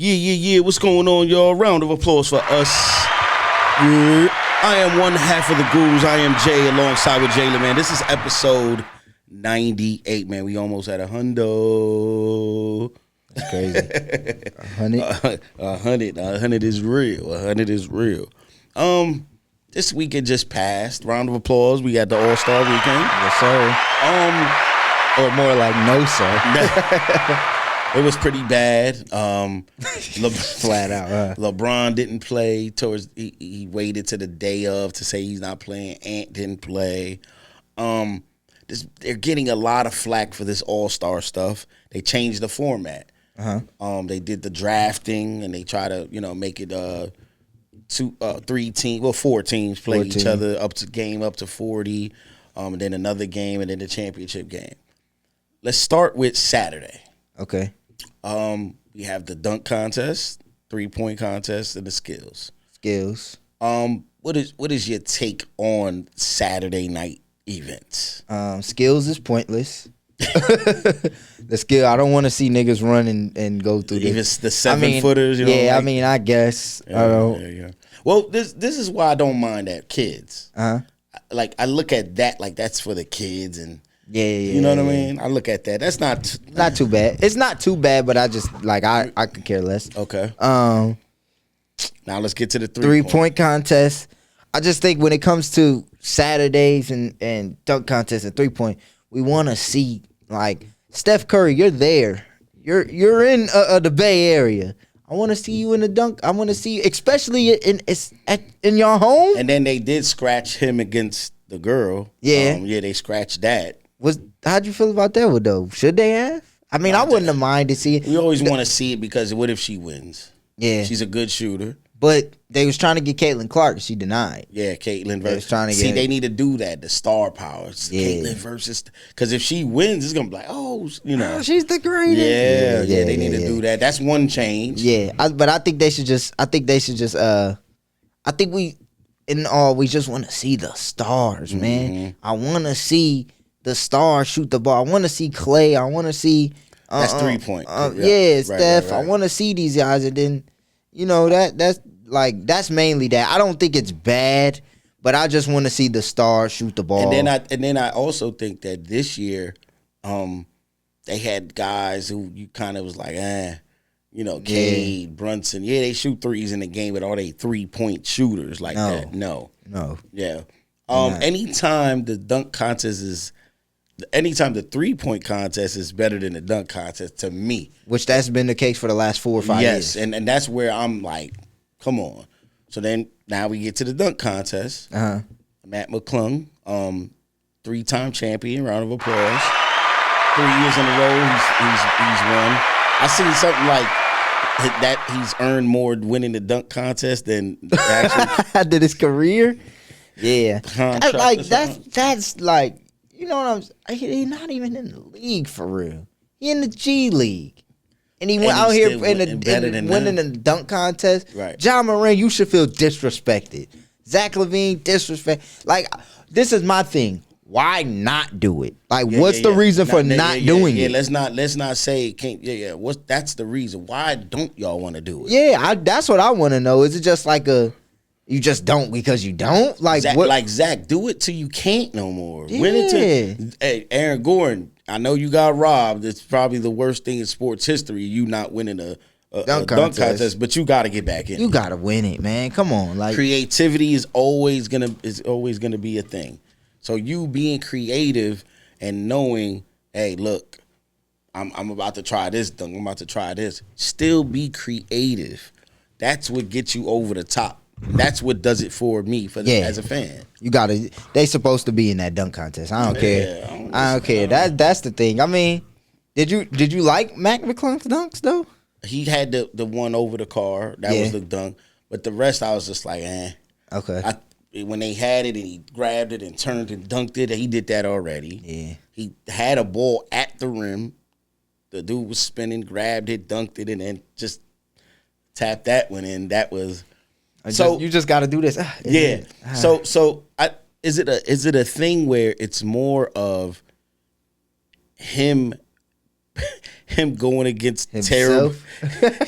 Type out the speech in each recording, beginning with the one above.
Yeah. What's going on, y'all? Round of applause for us. Yeah. I am one half of the Gurus. I am Jay alongside with Jayla, man. This is episode 98, man. We almost at 100. That's crazy. 100? 100 is real. 100 is real. This weekend just passed. Round of applause. We got the All-Star weekend. Yes, sir. Or more like no, sir. It was pretty bad. Flat out. LeBron didn't play. He waited to the day of to say he's not playing. Ant didn't play. They're getting a lot of flack for this All-Star stuff. They changed the format. They did the drafting and they try to make it 4 teams play each other up to 40, and then another game and then the championship game. Let's start with Saturday. Okay. We have the dunk contest, 3-point contest, and the skills. What is your take on Saturday night events? Skills is pointless. The skill, I don't want to see niggas run and go through even the 7-footers. I guess. Yeah. Well, this is why I don't mind that kids. Like I look at that like that's for the kids and. Yeah, you know what I mean? I look at that. That's not too bad. It's not too bad, but I just I could care less. Okay. Now let's get to the 3-point contest. I just think when it comes to Saturdays and dunk contests and 3-point, we want to see like Steph Curry. You're there. You're in the Bay Area. I want to see you in the dunk. I want to see you, especially in your home. And then they did scratch him against the girl. Yeah. They scratched that. How'd you feel about that one, though? Should they have? I mean, I wouldn't have minded to see it. We always want to see it because what if she wins? Yeah. She's a good shooter. But they was trying to get Caitlin Clark, and she denied. Yeah, Caitlin versus. They need to do that. The star powers. Yeah. Caitlin versus. Because if she wins, it's gonna be like, oh, she's the greatest. Yeah. They need to do that. That's one change. Yeah, but I think they should just. I think we just want to see the stars, man. I want to see the stars shoot the ball. I want to see Clay. I want to see. That's 3-point. Steph. Right. I want to see these guys, and then that's mainly that. I don't think it's bad, but I just want to see the stars shoot the ball. And then I also think that this year, they had guys who you kind of was like, Cade, Brunson. Yeah, they shoot threes in the game, but are they 3-point shooters like that? No. Yeah. Anytime the 3-point contest is better than the dunk contest to me. Which that's been the case for the last 4 or 5 years. Yes, and that's where I'm like, come on. So then now we get to the dunk contest. Matt McClung, 3-time champion. Round of applause. 3 years in a row, he's won. I seen something like that. He's earned more winning the dunk contest than actually did his career. Yeah, that's like. You know what he's not even in the league for real. He in the G League. And he went out here winning the dunk contest. Right. John Moran, you should feel disrespected. Zach LaVine, disrespect. Like, this is my thing. Why not do it? Like, what's the reason for not doing it? Let's not say it can't. That's the reason. Why don't y'all want to do it? Yeah, that's what I want to know. Is it just like you just don't because you don't? Like Zach, what? Like Zach, do it till you can't no more. Yeah. Win it hey, Aaron Gordon, I know you got robbed. It's probably the worst thing in sports history, you not winning a dunk contest, but you got to get back in. You got to win it, man. Come on. Like creativity is always gonna be a thing. So you being creative and knowing, hey, look, I'm about to try this dunk. I'm about to try this. Still be creative. That's what gets you over the top. That's what does it for me as a fan. You gotta. They supposed to be in that dunk contest. I don't care. I don't care. That's the thing. I mean, did you like Mac McClung's dunks though? He had the one over the car. That was the dunk. But the rest, I was just like, Okay. When they had it and he grabbed it and turned and dunked it, he did that already. Yeah. He had a ball at the rim. The dude was spinning, grabbed it, dunked it, and then just tapped that one in. That was. You just got to do this. Yeah. Is it a thing where it's more of him going against himself?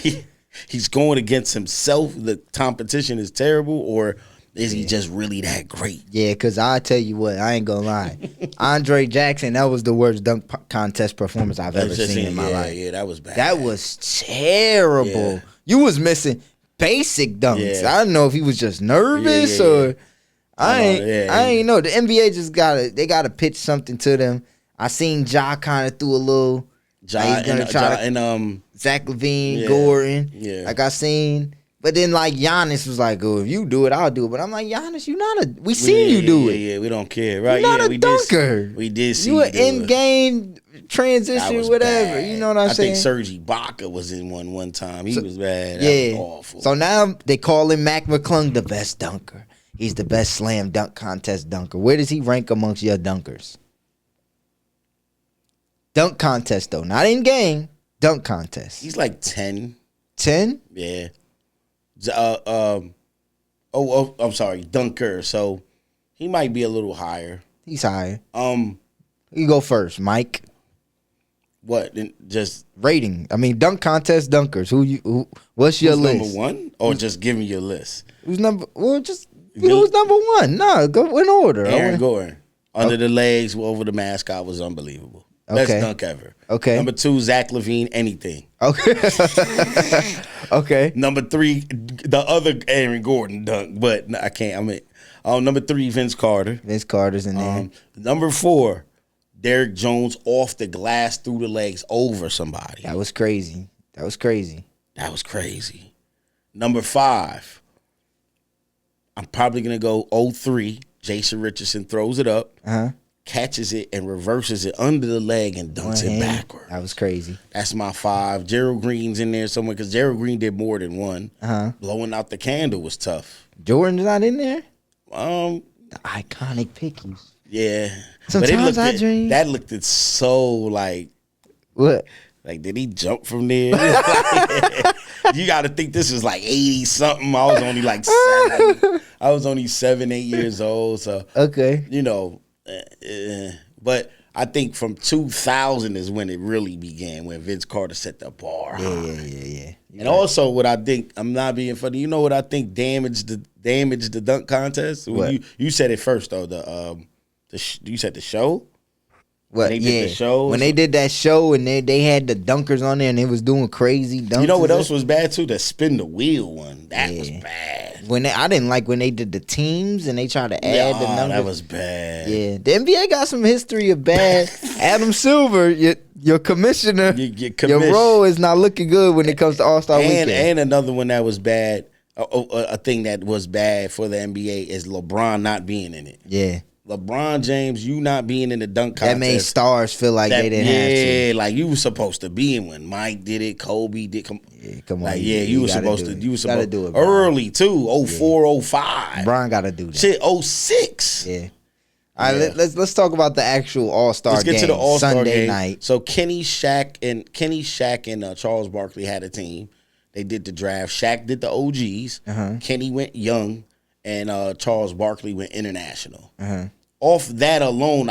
terrible he's going against himself. The competition is terrible, or is he just really that great? Yeah, because I tell you what, I ain't gonna lie. Andre Jackson, that was the worst dunk contest performance I've ever seen in my life. Yeah, that was bad. That was terrible. Yeah. You was missing basic dunks. Yeah. I don't know if he was just nervous or I ain't know. The NBA just gotta pitch something to them. I seen Ja kind of threw a little. Zach LaVine, Gordon. Yeah. Like I seen. But then, like, Giannis was like, oh, if you do it, I'll do it. But I'm like, Giannis, we seen you do it. Yeah, we don't care. Right? You're not a dunker. We did see you an in-game transition, whatever. Bad. You know what I'm saying? I think Serge Ibaka was in one time. He was bad. That was awful. So now they call him Mac McClung the best dunker. He's the best slam dunk contest dunker. Where does he rank amongst your dunkers? Dunk contest, though. Not in game. Dunk contest. He's like 10. 10? Yeah. I'm sorry, dunker. So he might be a little higher. He's higher. You go first, Mike. What? Just rating. I mean, dunk contest dunkers. What's your list? Number one, or just give me your list? Who's number? Well, just who's number one? No, go in order. Aaron Gordon. Under the legs, over the mascot was unbelievable. Best dunk ever. Okay. Number 2, Zach LaVine, anything. Okay. Okay. Number 3, the other Aaron Gordon dunk, but I can't. I mean, number 3, Vince Carter. Vince Carter's in there. Number 4, Derrick Jones off the glass through the legs over somebody. That was crazy. Number 5, I'm probably gonna go 0-3. Jason Richardson throws it up. Catches it and reverses it under the leg and dunks it backwards. That was crazy. That's my 5. Gerald Green's in there somewhere because Gerald Green did more than one. Blowing out the candle was tough. Jordan's not in there? The iconic pickies. Yeah. Sometimes I dream. That looked so like. What? Like, did he jump from there? You got to think this was like 80-something. I was only like 7. I was only 7, 8 years old. So, okay. You know. But I think from 2000 is when it really began, when Vince Carter set the bar high. Yeah. And also, what I think, I'm not being funny. You know what I think damaged the dunk contest? What? You said it first though. You said the show. What? When they did the show. When they did that show and they had the dunkers on there and they was doing crazy dunks. You know what else was bad too? The spin the wheel one. That was bad. I didn't like when they did the teams and they tried to add the numbers. That was bad. Yeah, the NBA got some history of bad. Adam Silver, your commissioner, your role is not looking good when it comes to All-Star Weekend. And another one that was bad, a thing that was bad for the NBA is LeBron not being in it. Yeah. LeBron James, you not being in the dunk contest. That made stars feel like they didn't have to. Yeah, like you were supposed to be in when Mike did it, Kobe did. Come on. Like, you were supposed to. You were supposed to do it early too. 04, 05. LeBron got to do that. Shit, 06. Yeah. All right, let's talk about the actual All-Star game. Let's get to the All-Star Sunday game. night. So Kenny, Shaq, and Charles Barkley had a team. They did the draft. Shaq did the OGs. Kenny went young, and Charles Barkley went international. Off that alone,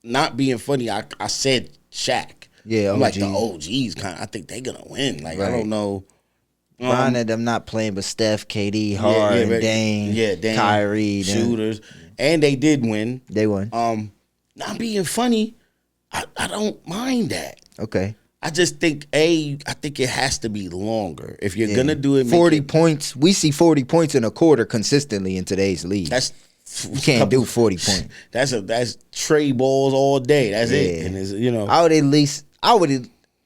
not being funny, I said Shaq. Yeah, I'm like the OGs I think they're gonna win. Like I don't know. Brian and them not playing, but Steph, KD, Harden, Dame, Kyrie, shooters, and they did win. They won. Not being funny, I don't mind that. Okay. I just think I think it has to be longer if you're gonna do it. 40 points. We see 40 points in a quarter consistently in today's league. You can't do 40 points. That's tray balls all day. That's it. And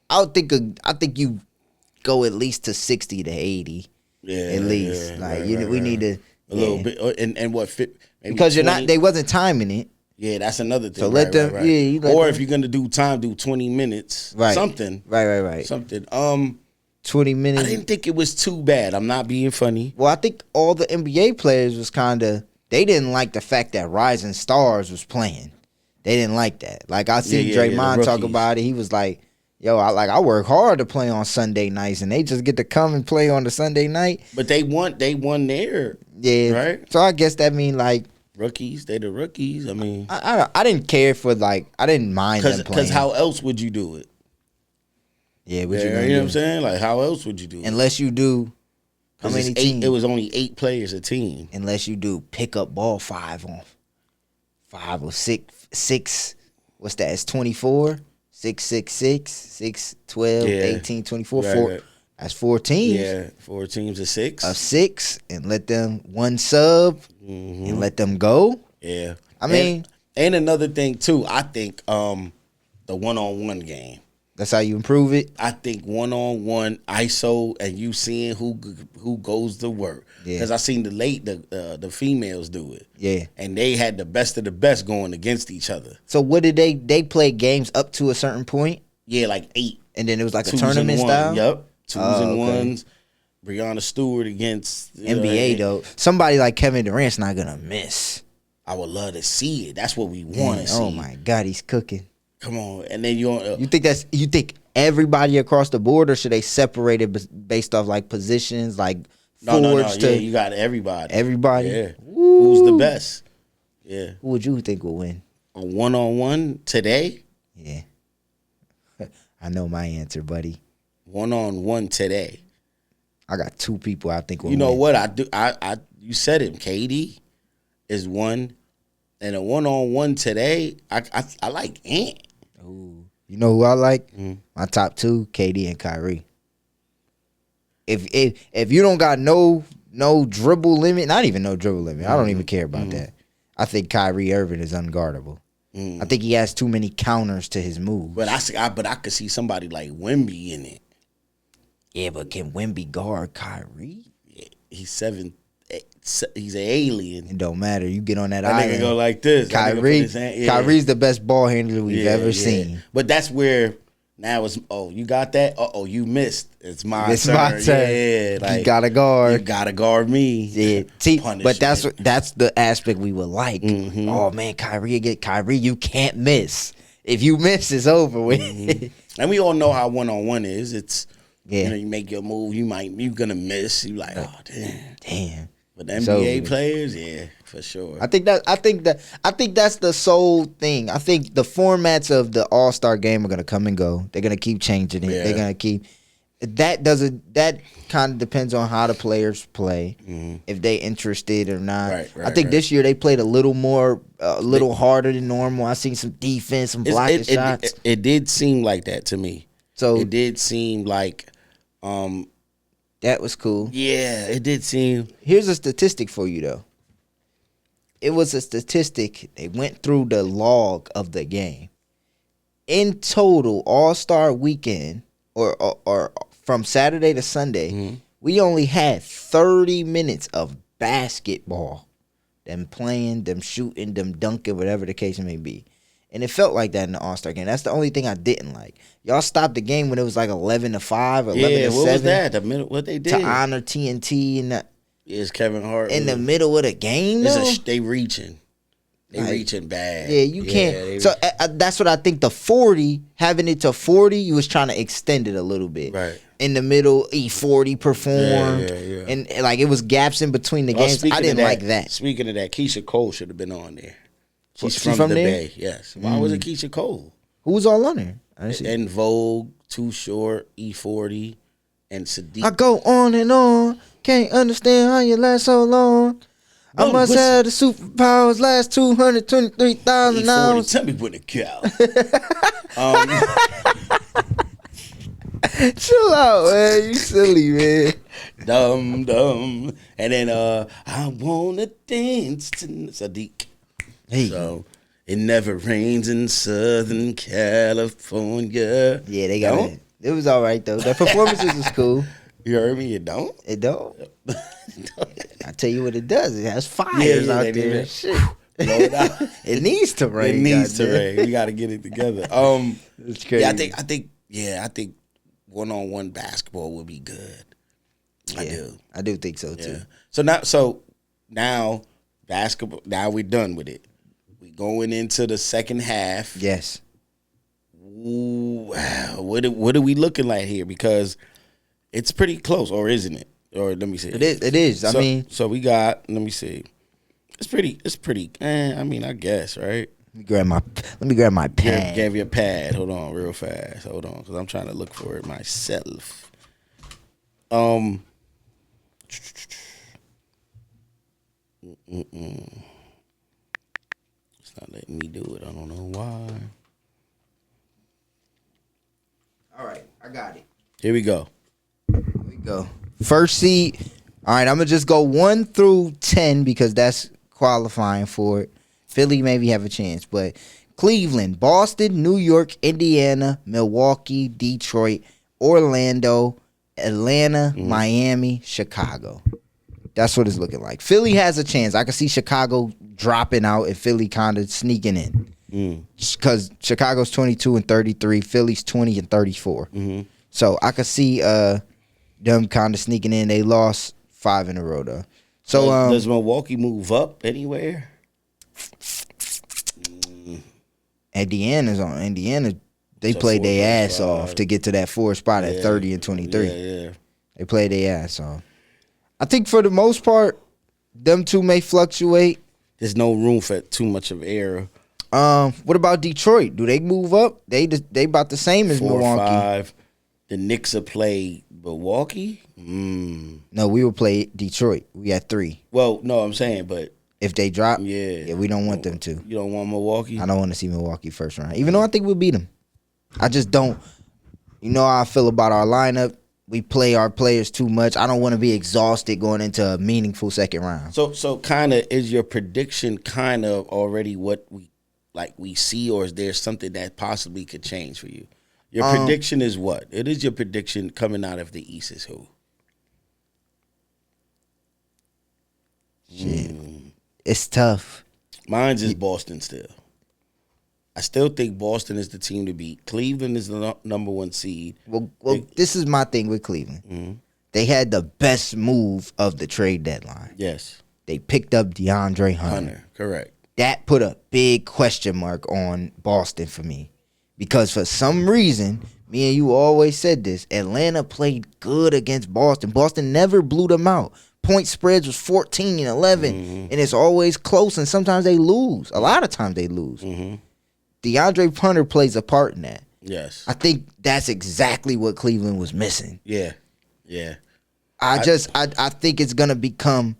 I think you go at least to 60 to 80. Yeah. At least. We need to a little bit and what fit because 20? They wasn't timing it. Yeah, that's another thing. So let them or if you're gonna do 20 minutes. Right. Something. Right. Something. 20 minutes. I didn't think it was too bad. I'm not being funny. Well, I think all the NBA players was they didn't like the fact that Rising Stars was playing. They didn't like that. Like I seen Draymond talk about it. He was like, "Yo, I work hard to play on Sunday nights, and they just get to come and play on the Sunday night." But they won there. Yeah, right. So I guess that mean like rookies. They the rookies. I mean, I didn't care for I didn't mind them playing. Because how else would you do it? Yeah, what you know what I'm saying? Like, how else would you do it? Unless you do, how many teams? It was only 8 players a team. Unless you do pick up ball 5 or 6. What's that? It's 24. 6, 6, 6, 6, 12, 18, 24. Right, 4. right. That's 4 teams. Yeah, 4 teams of 6. Of 6, and let them one sub and let them go. Yeah. I mean, and another thing too, I think the 1-on-1 game. That's how you improve it. I think 1-on-1 ISO and you seeing who goes to work. Yeah. Because I seen the females do it. Yeah. And they had the best of the best going against each other. So what did they play games up to a certain point? Yeah, like 8. And then it was like a 2s tournament and 1. style? Yep. 2s and okay. 1s. Breonna Stewart against NBA though. Somebody like Kevin Durant's not gonna miss. I would love to see it. That's what we want to see. Oh my God, he's cooking. Come on. And then you think everybody across the board, or should they separate it based off like positions, like forwards? Yeah, you got everybody. Everybody. Yeah. Who's the best? Yeah. Who would you think will win? A 1-on-1 today? Yeah. I know my answer, buddy. 1-on-1 today. I got 2 people I think will win. You know what? I do. You said it. KD is 1, and a 1-on-1 today. I like Ant. Ooh. You know who I like? My top 2, KD and Kyrie. If you don't got no dribble limit, not even no dribble limit, I don't even care about that. I think Kyrie Irving is unguardable. I think he has too many counters to his move. But I could see somebody like Wemby in it. Yeah, but can Wemby guard Kyrie? Yeah, he's 7. He's an alien. It don't matter. You get on that That island. nigga go like this. Kyrie's the best ball handler we've ever seen. But that's where now it's, you got that? You missed. It's my turn. My turn. Yeah, like, you gotta guard. You gotta guard me. Yeah. See, but Punishment. that's the aspect we would like. Oh man, Kyrie, you can't miss. If you miss, it's over with. And we all know how 1-on-1 is. It's Yeah. you make your move, you're gonna miss. You like, oh Damn. But the NBA players, yeah, for sure. I think that's the sole thing. I think the formats of the All-Star game are gonna come and go. They're gonna keep changing it. Yeah. They're gonna keep that kind of depends on how the players play, if they interested or not. Right, I think this year they played a little more, a little harder than normal. I seen some defense, some blocking shots. It did seem like that to me. So it did seem like, that was cool. yeah, it did seem. Here's a statistic for you though. It was a statistic. They went through the log of the game. In total, All-Star weekend, or from Saturday to Sunday, we only had 30 minutes of basketball. Them playing, them shooting, them dunking, whatever the case may be. And it felt like that in the All-Star game. That's the only thing I didn't like. Y'all stopped the game when it was like 11-5, 11-7. Yeah, what was that? The middle, what they did to honor TNT and is Kevin Hart in the middle of the game. Though? They reaching. They reaching bad. Yeah, you can't. So that's what I think. The 40, having it to 40, you was trying to extend it a little bit. Right. In the middle, E40 performed. Yeah. And like it was gaps in between the games. I didn't like that. Speaking of that, Keisha Cole should have been on there. She's She from the there? Bay. Yes. Why was it Keisha Cole? Who was all on there? I didn't see. And Vogue, Too Short, E40, and Sadiq. I go on and on. Can't understand how you last so long. I must have the superpowers last 223,000 hours. Tell me when to go. Chill out, man. You silly, man. Dumb. And then I wanna dance to Sadiq. Hey. So it never rains in Southern California. Yeah, they got it. It was all right though. The performances was cool. You heard me? You don't? It don't. I tell you what it does. It has fires out there. Shit. It needs to rain. It needs to rain. We got to get it together. It's crazy. I think 1-on-1 basketball would be good. I do think so too. Yeah. So now basketball. Now we're done with it. We going into the second half. Yes. Ooh, wow. What are we looking like here? Because it's pretty close, or isn't it? Or let me see. It is. So we got. Let me see. It's pretty. I mean, I guess, right? Let me grab my pad. Grab your pad. Hold on, real fast. Hold on, because I'm trying to look for it myself. It's not letting me do it. I don't know why. All right, I got it. Here we go. First seed. All right, I'm gonna just go 1 through 10 because that's qualifying for it. Philly maybe have a chance, but Cleveland, Boston, New York, Indiana, Milwaukee, Detroit, Orlando, Atlanta, Miami, Chicago. That's what it's looking like. Philly has a chance. I can see Chicago dropping out and Philly kind of sneaking in. Because Chicago's 22-33, Philly's 20-34. So I could see them kind of sneaking in. They lost 5 in a row though. So does Milwaukee move up anywhere? Indiana, they played their ass off to get to that 4th spot at 30-23. Yeah. They played their ass off. I think for the most part, them two may fluctuate. There's no room for too much of error. What about Detroit? Do they move up? They about the same as 4 Milwaukee. 5. The Knicks will play Milwaukee. No, we will play Detroit. We had 3. Well, no, I'm saying, but if they drop, yeah, we don't want them to. You don't want Milwaukee? I don't want to see Milwaukee first round, even though I think we'll beat them. I just don't. You know how I feel about our lineup. We play our players too much. I don't want to be exhausted going into a meaningful second round. So kind of is your prediction kind of already what we see, or is there something that possibly could change for you? Your prediction is what? It is your prediction coming out of the East is who? Shit. It's tough. Mine's is Boston still. I still think Boston is the team to beat. Cleveland is the number 1 seed. Well, this is my thing with Cleveland. They had the best move of the trade deadline. Yes. They picked up DeAndre Hunter. Correct. That put a big question mark on Boston for me. Because for some reason, me and you always said this, Atlanta played good against Boston. Boston never blew them out. Point spreads was 14-11, and it's always close, and sometimes they lose. A lot of times they lose. DeAndre Hunter plays a part in that. Yes. I think that's exactly what Cleveland was missing. Yeah. I think it's going to become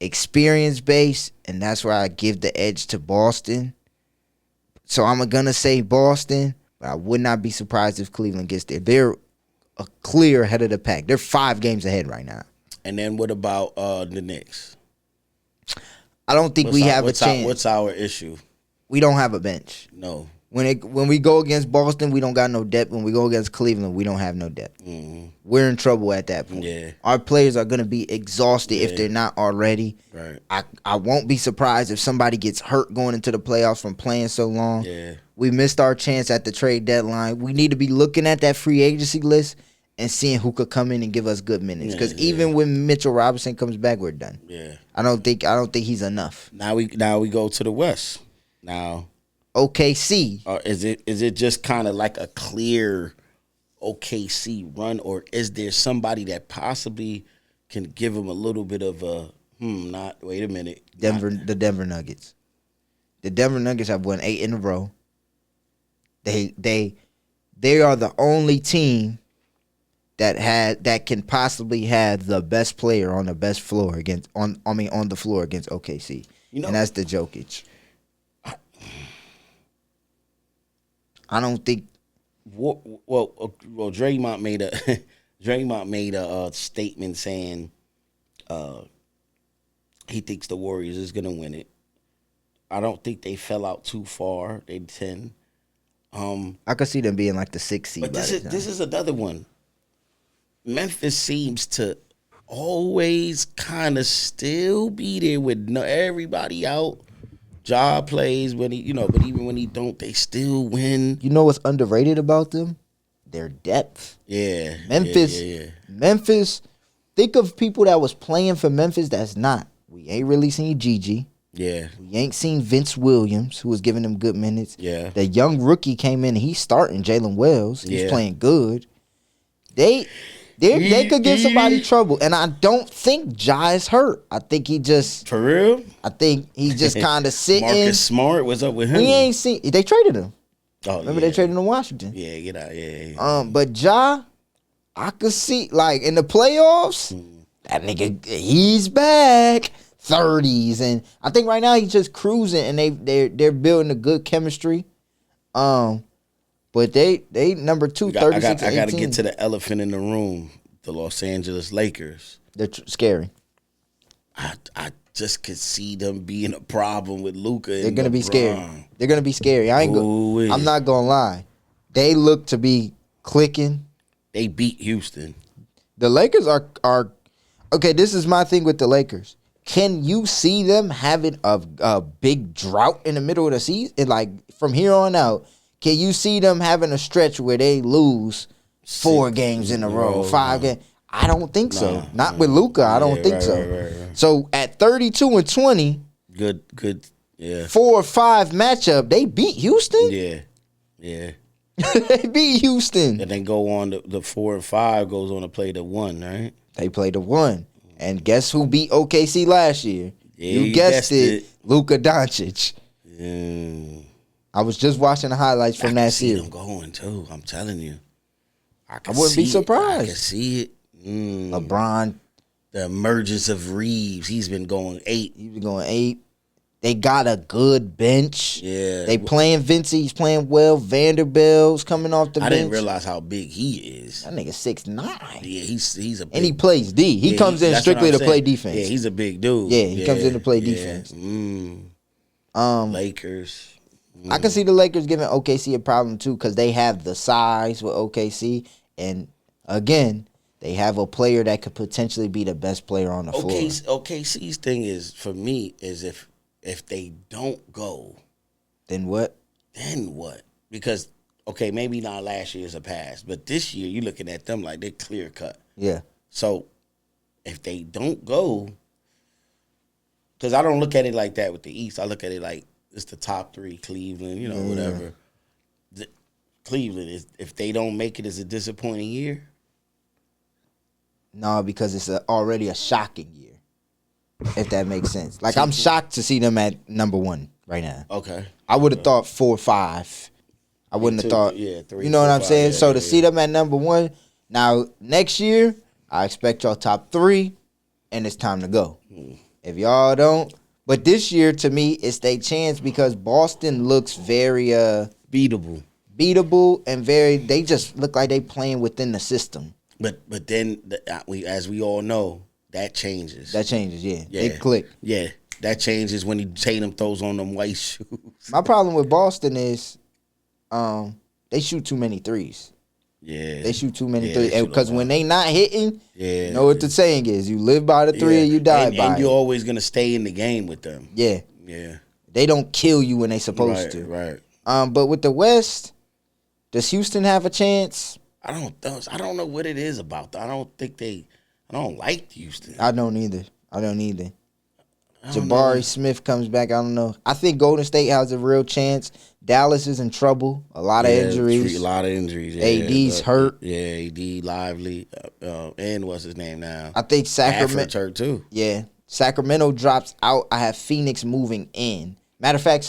experience-based, and that's where I give the edge to Boston. So I'm going to say Boston, but I would not be surprised if Cleveland gets there. They're a clear head of the pack. They're 5 games ahead right now. And then what about the Knicks? I don't think we have a chance. What's our issue? We don't have a bench. No. When we go against Boston, we don't got no depth. When we go against Cleveland, we don't have no depth. We're in trouble at that point. Yeah. Our players are going to be exhausted if they're not already. Right. I won't be surprised if somebody gets hurt going into the playoffs from playing so long. Yeah. We missed our chance at the trade deadline. We need to be looking at that free agency list and seeing who could come in and give us good minutes. Because even when Mitchell Robinson comes back, we're done. Yeah. I don't think he's enough. Now we go to the West. Now OKC. Is it just kind of like a clear OKC run, or is there somebody that possibly can give them a little bit of a wait a minute. The Denver Nuggets. The Denver Nuggets have won 8 in a row. They are the only team that can possibly have the best player on the best floor on the floor against OKC. And that's the Jokic. I don't think. Well, Draymond made a statement saying he thinks the Warriors is gonna win it. I don't think they fell out too far. They 10. I could see them being like the 6th seed. But this is another one. Memphis seems to always kind of still be there with everybody out. Ja plays when he, but even when he don't, they still win. You know what's underrated about them? Their depth. Yeah. Memphis. Yeah. Memphis. Think of people that was playing for Memphis that's not. We ain't really seen Gigi. Yeah. We ain't seen Vince Williams, who was giving them good minutes. Yeah. The young rookie came in and he's starting Jalen Wells. He's playing good. They They could give somebody trouble, and I don't think Ja is hurt. I think he just for real. I think he just kind of sitting. Marcus Smart, what's up with him? We ain't seen. They traded him. Oh, remember they traded him to Washington. Yeah, get out. Yeah. But Ja, I could see like in the playoffs, that nigga he's back. 30s, and I think right now he's just cruising, and they're building a good chemistry. But they number 2, 36 I got to get to the elephant in the room. The Los Angeles Lakers. They're scary. I just could see them being a problem with Luka. They're gonna be scary. They're gonna be scary. I'm not gonna lie. They look to be clicking. They beat Houston. The Lakers are okay. This is my thing with the Lakers. Can you see them having a big drought in the middle of the season? And like from here on out, can you see them having a stretch where they lose 4 games in a row, 5 games? I don't think so. Not with Luka. I don't think so. Right. So at 32-20, good, yeah. 4 or 5 matchup, they beat Houston. Yeah. They beat Houston, and then go on the 4 and 5 goes on to play the 1, right? They played the 1. And guess who beat OKC last year? Yeah, you guessed it. Luka Doncic. Yeah. I was just watching the highlights from that series. I can see them going too. I'm telling you. I wouldn't be surprised. I can see it. LeBron. The emergence of Reeves. He's been going 8. They got a good bench. Yeah. They playing Vince. He's playing well. Vanderbilt's coming off the bench. I didn't realize how big he is. That nigga 6'9". Yeah, he's a big. And he plays D. He comes in strictly to play defense. Yeah, he's a big dude. Yeah, he comes in to play defense. Lakers. I can see the Lakers giving OKC a problem too because they have the size with OKC. And again, they have a player that could potentially be the best player on the floor. OKC's thing is, for me, is if they don't go, then what? Because, okay, maybe not last year's a pass, but this year you're looking at them like they're clear cut. Yeah. So if they don't go, because I don't look at it like that with the East. I look at it like it's the top 3, Cleveland, whatever. Cleveland, if they don't make it, is a disappointing year? No, because it's already a shocking year. If that makes sense. Like, I'm shocked to see them at number 1 right now. Okay. I would have thought 4 or 5. I wouldn't have thought. 3. You know what I'm saying? So to see them at number 1, now next year, I expect y'all top 3, and it's time to go. If y'all don't. But this year, to me, it's their chance because Boston looks very beatable. And they just look like they playing within the system. But then, as we all know, that changes. Yeah. They click. Yeah, that changes when Tatum throws on them white shoes. My problem with Boston is they shoot too many threes. Yeah. They shoot too many threes. Because when they not hitting, you know what the saying is. You live by the 3 or you die by it. And you're always going to stay in the game with them. Yeah. Yeah. They don't kill you when they supposed to. Right. But with the West, does Houston have a chance? I don't know what it is about. I don't like Houston. I don't either. Jabari Smith comes back. I don't know. I think Golden State has a real chance. Dallas is in trouble. A lot of injuries. Yeah. AD's hurt. Yeah, AD Lively. And what's his name now? I think Sacramento hurt too. Yeah. Sacramento drops out. I have Phoenix moving in. Matter of fact,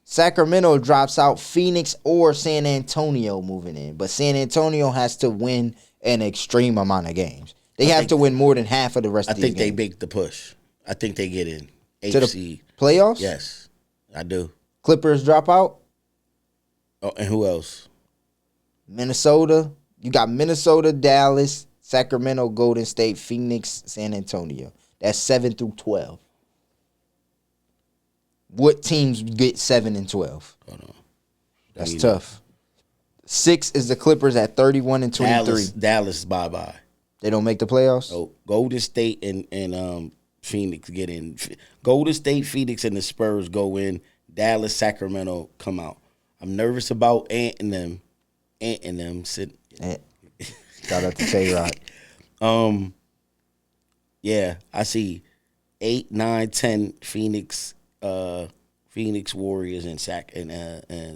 Sacramento drops out. Phoenix or San Antonio moving in. But San Antonio has to win an extreme amount of games. They have to win more than half of the rest of the games. I think they make the push. I think they get in. To the playoffs? Yes, I do. Clippers drop out? Oh, and who else? Minnesota. You got Minnesota, Dallas, Sacramento, Golden State, Phoenix, San Antonio. That's 7 through 12. What teams get 7 and 12? Hold on. That's tough. 6 is the Clippers at 31 and 23. Dallas, bye-bye. They don't make the playoffs? So Golden State and Phoenix get in. Golden State, Phoenix, and the Spurs go in. Dallas, Sacramento come out. I'm nervous about Ant and them. Shout out to Tay-Rod. Yeah, I see 8, 9, 10 Phoenix Warriors and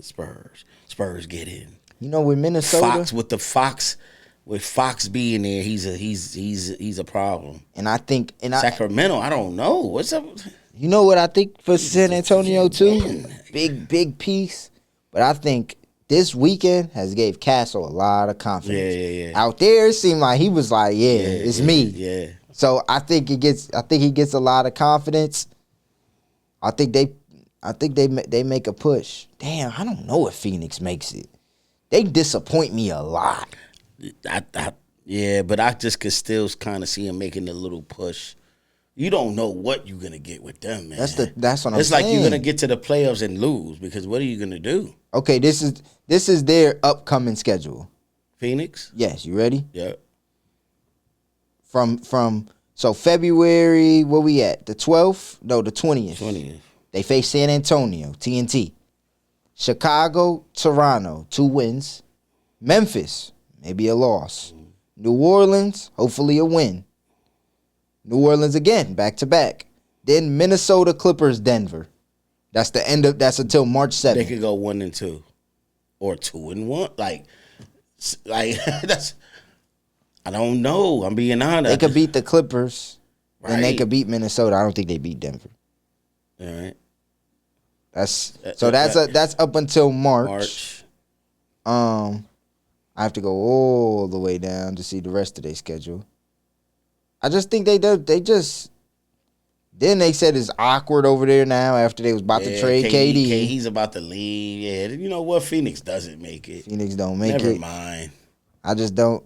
Spurs. Spurs get in. You know, with Minnesota, Fox with Fox being there, he's a problem. And I think Sacramento, I don't know. What's up? You know what I think for San Antonio too? Big piece. But I think this weekend has gave Castle a lot of confidence. Yeah. Out there, it seemed like he was like, it's me. Yeah. So I think he gets a lot of confidence. I think they make a push. Damn, I don't know if Phoenix makes it. They disappoint me a lot. Yeah, but I just could still kind of see him making a little push. You don't know what you're gonna get with them, man. That's what I'm saying. It's like you're gonna get to the playoffs and lose because what are you gonna do? Okay, this is their upcoming schedule. Phoenix? Yes, you ready? Yeah. So February, where we at? The 12th? No, the 20th. 20th. They face San Antonio, TNT. Chicago, Toronto, 2 wins. Memphis, maybe a loss. New Orleans, hopefully a win. New Orleans again, back to back. Then Minnesota, Clippers, Denver. That's until March 7th. They could go 1-2 or 2-1. Like that's. I don't know. I'm being honest. They could beat the Clippers. Right. Then they could beat Minnesota. I don't think they beat Denver. All right. That's up until March. I have to go all the way down to see the rest of their schedule. I just think then they said it's awkward over there now after they was about to trade KD. He's about to leave. Yeah, you know what? Phoenix doesn't make it. Phoenix don't make it. Never mind. I just don't.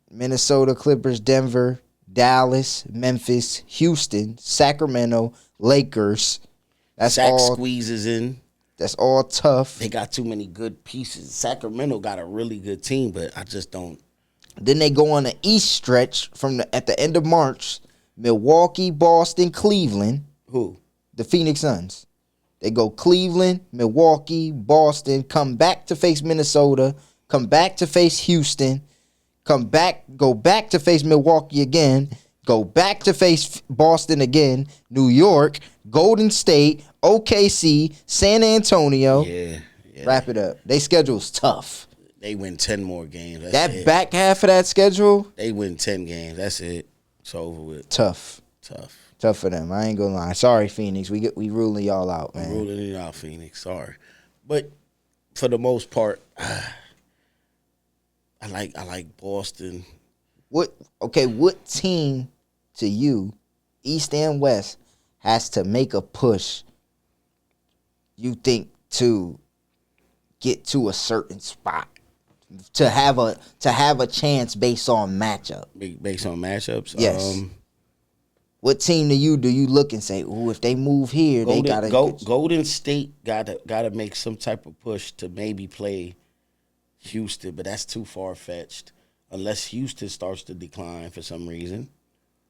Minnesota, Clippers, Denver, Dallas, Memphis, Houston, Sacramento, Lakers. That's Sac all squeezes in. That's all tough. They got too many good pieces. Sacramento got a really good team, but I just don't. Then they go on the East stretch at the end of March. Milwaukee, Boston, Cleveland. Who? The Phoenix Suns. They go Cleveland, Milwaukee, Boston, come back to face Minnesota, come back to face Houston, go back to face Milwaukee again, go back to face Boston again, New York, Golden State, OKC, San Antonio. Yeah. Wrap it up. Their schedule's tough. They win 10 more games. That's it. Back half of that schedule, they win 10 games. That's it. It's over with. Tough for them. I ain't gonna lie. Sorry, Phoenix. We ruling y'all out, man. Ruling you out, Phoenix. Sorry, but for the most part, I like Boston. What team to you, East and West, has to make a push? You think to get to a certain spot, to have a chance based on matchup. Based on matchups, yes. What team do you look and say, "Ooh, if they move here, they gotta Golden State gotta make some type of push to maybe play Houston, but that's too far fetched. Unless Houston starts to decline for some reason,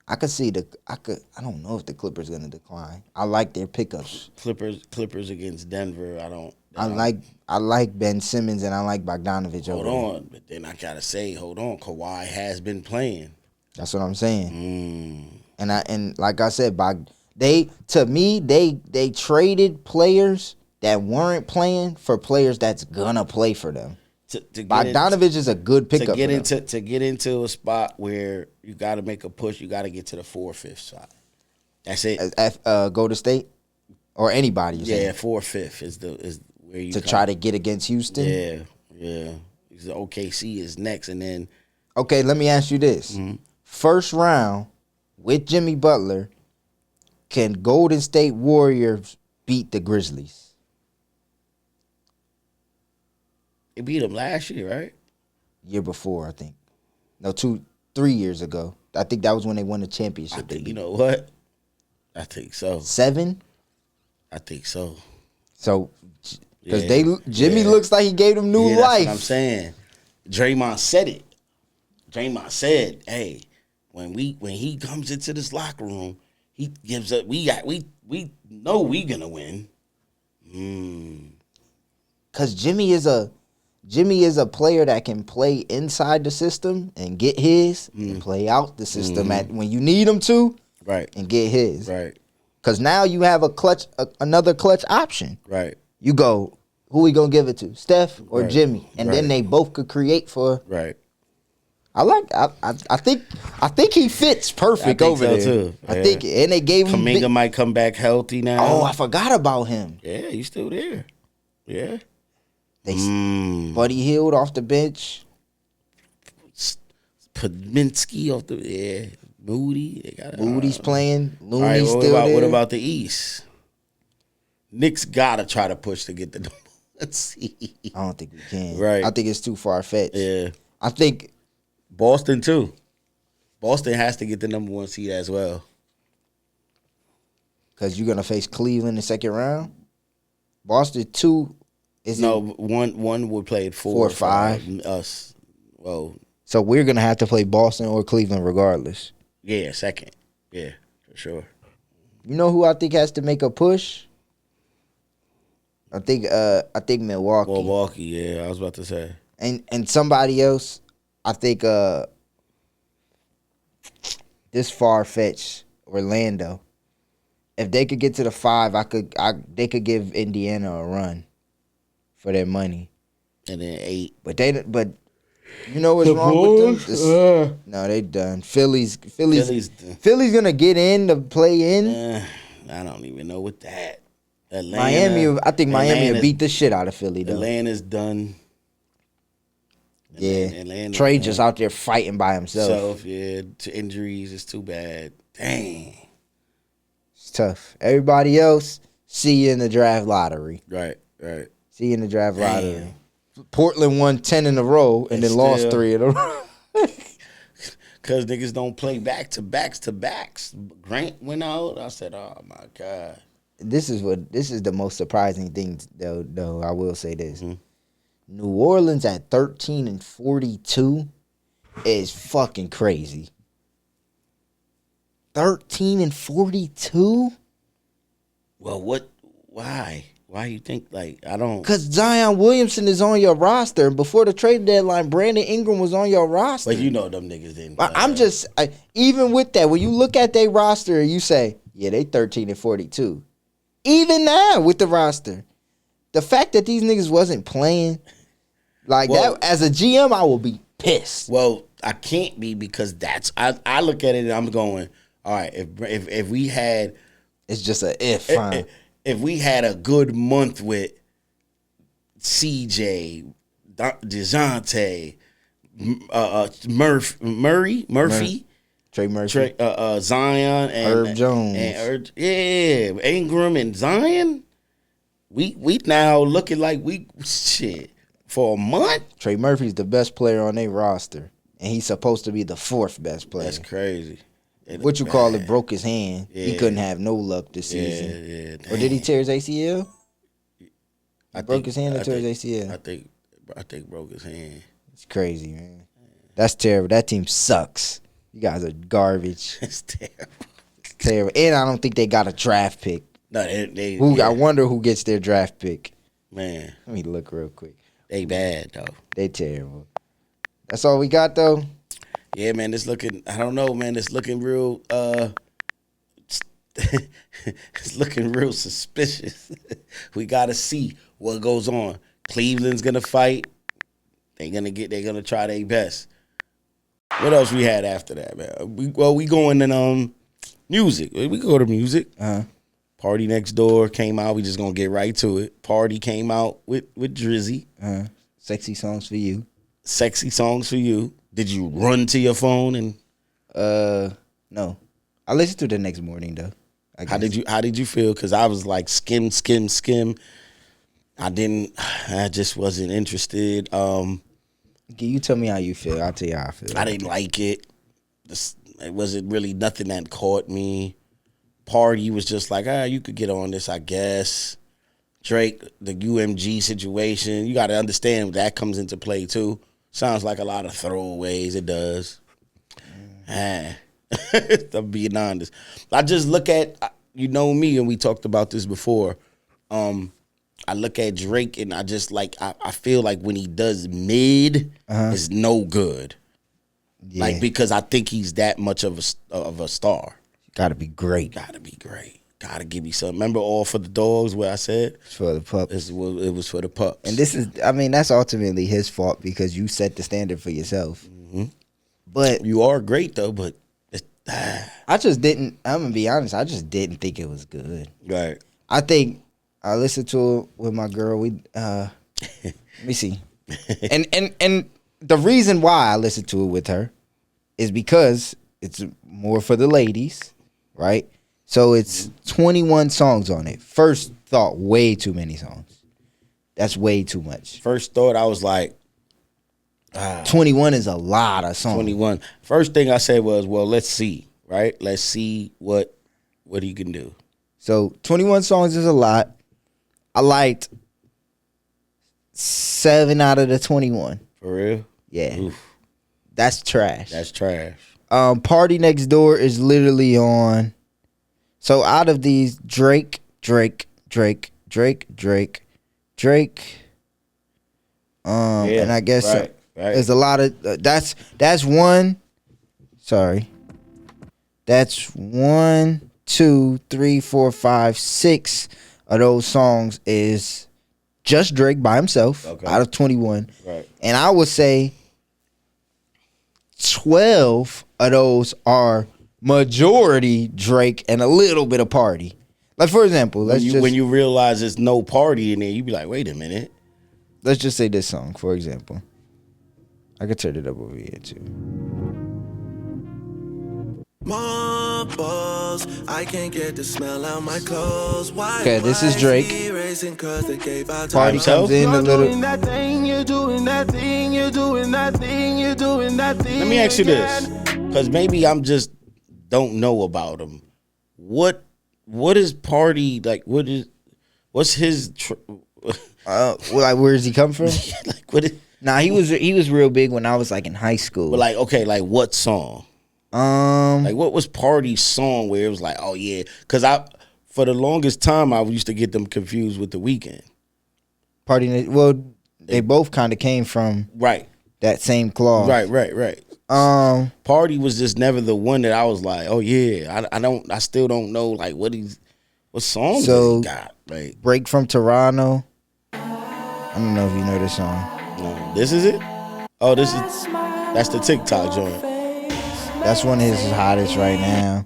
I don't know if the Clippers gonna decline. I like their pickups. Clippers against Denver. I like Ben Simmons and I like Bogdanovich. Hold on, but then I gotta say, Kawhi has been playing. That's what I'm saying. And like I said, they traded players that weren't playing for players that's gonna play for them. Bogdanovich is a good pickup. To get into a spot where you got to make a push, you got to get to the 4th-5th spot. That's it. Go to state or anybody. 4th-5th is where you try to get against Houston. Yeah. The OKC is next, and then okay. Let me ask you this: first round with Jimmy Butler, can Golden State Warriors beat the Grizzlies? They beat them last year, right? Year before, I think. No, 3 years ago. I think that was when they won the championship. I think, you know what? I think so. 7? I think so. So, because Jimmy looks like he gave them new life. That's what I'm saying. Draymond said it. Draymond said, "Hey, when he comes into this locker room, he gives up. We know we gonna win." Because Jimmy is a player that can play inside the system and get his, and play out the system when you need him to, right, and get his, right. Because now you have another clutch option, right. You go, who we gonna give it to, Steph or right. Jimmy, and then they both could create for, right. I think he fits perfect over there. Too. Yeah. I think, and they gave him. Kaminga might come back healthy now. Oh, I forgot about him. Yeah, he's still there. Yeah. Buddy Hield off the bench. Podminski off the Moody. Moody's playing. Looney's right, still there. What about the East? Knicks gotta try to push to get the number one seed. I don't think we can. Right. I think it's too far fetched. Yeah. I think Boston too. Boston has to get the number one seed as well. Because you're gonna face Cleveland in the second round. Boston 2. One would play at 4 or 5. Us. Well. So we're gonna have to play Boston or Cleveland regardless. Yeah, second. Yeah, for sure. You know who I think has to make a push? I think Milwaukee. Milwaukee, yeah, I was about to say. And somebody else, I think this far-fetched Orlando. If they could get to the 5, they could give Indiana a run for their money. And then 8. But you know what's wrong with them? No, they done. Philly's gonna get in to play in. I don't even know what that. Atlanta, Miami will beat the shit out of Philly though. Atlanta's done. Yeah. Atlanta, Trey just out there fighting by himself. To injuries, it's too bad. Dang. It's tough. Everybody else, see you in the draft lottery. Right. See you in the draft lottery. Portland won 10 in a row and then lost 3 in a row. Because niggas don't play back-to-backs. Grant went out. I said, oh, my God. This is the most surprising thing, though. I will say this. Mm-hmm. New Orleans at 13-42 is fucking crazy. 13-42? Well, what? Why? Why you think, I don't... Because Zion Williamson is on your roster. And before the trade deadline, Brandon Ingram was on your roster. But you know them niggas didn't. Even with that, when you look at their roster, you say, yeah, they 13-42. Even now with the roster. The fact that these niggas wasn't playing, that, as a GM, I will be pissed. Well, I can't be because I look at it and I'm going, all right, if we had... It's just a if. If we had a good month with CJ, DeJounte, Murphy, Trey Murphy, Zion, and Herb Jones, Ingram and Zion, we now looking like for a month. Trey Murphy's the best player on their roster, and he's supposed to be the 4th best player. That's crazy. What you call it? Broke his hand. Yeah. He couldn't have no luck this season. Yeah. Or did he tear his ACL? Broke his hand or tore his ACL? I think broke his hand. It's crazy, man. That's terrible. That team sucks. You guys are garbage. It's terrible. Terrible. And I don't think they got a draft pick. No, I wonder who gets their draft pick. Man. Let me look real quick. They bad, though. They terrible. That's all we got, though? Yeah, man, I don't know, man, it's looking real, it's looking real suspicious. We got to see what goes on. Cleveland's going to fight. They're going to try their best. What else we had after that, man? We going in music. We go to music. Party Next Door came out. We just going to get right to it. Party came out with Drizzy. Sexy Songs for You. Sexy Songs for You. Did you run to your phone and? No, I listened to it the next morning though. How did you feel? Because I was like skim. I just wasn't interested. Can you tell me how you feel? I'll tell you how I feel. I didn't like it. It wasn't really nothing that caught me. Party was just like, you could get on this, I guess. Drake, the UMG situation, you got to understand that comes into play too. Sounds like a lot of throwaways. It does. I'm being honest. I just look at, you know me, and we talked about this before. I look at Drake, and I just I feel like when he does mid, it's no good. Yeah. Because I think he's that much of a star. Gotta be great. Gotta give me something. Remember All for the Dogs where I said? It's for the pups. It was for the pups. And that's ultimately his fault because you set the standard for yourself. Mm-hmm. But you are great though. But I just didn't. I'm gonna be honest. I just didn't think it was good. right. I think I listened to it with my girl. Let me see. And the reason why I listened to it with her is because it's more for the ladies, right? So it's 21 songs on it. First thought, way too many songs. That's way too much. First thought, I was like, 21 is a lot of songs. 21. First thing I said was, well, let's see, right? Let's see what he can do. So 21 songs is a lot. I liked 7 out of the 21. For real? Yeah. Oof. That's trash. That's trash. Party Next Door is literally on. So out of these, Drake. And I guess right. there's a lot of that's one. Sorry. That's 1, 2, 3, 4, 5, 6 of those songs is just Drake by himself out of 21. Right. And I would say 12 of those are majority Drake and a little bit of Party. Like, for example, when you realize there's no Party in there, you be like, wait a minute. Let's just say this song, for example. I could turn it up over here too. Marbles, I can't get the smell out my clothes. Why? Okay, this is Drake. Party comes in a little. Let Let me ask you this, because maybe I'm just don't know about him. What is Party like? What's his? Like, where does he come from? Like, what is? Nah, he was real big when I was like in high school. But like, okay, like what song? Like what was Party's song where it was like, oh yeah, because for the longest time I used to get them confused with The Weeknd. Party, well, they both kind of came from that same cloth. Right. Party was just never the one that I was like, oh yeah, I still don't know like what songs he got. Like Break from Toronto. I don't know if you know this song. No, this is it. Oh, that's the TikTok joint. That's one of his hottest right now.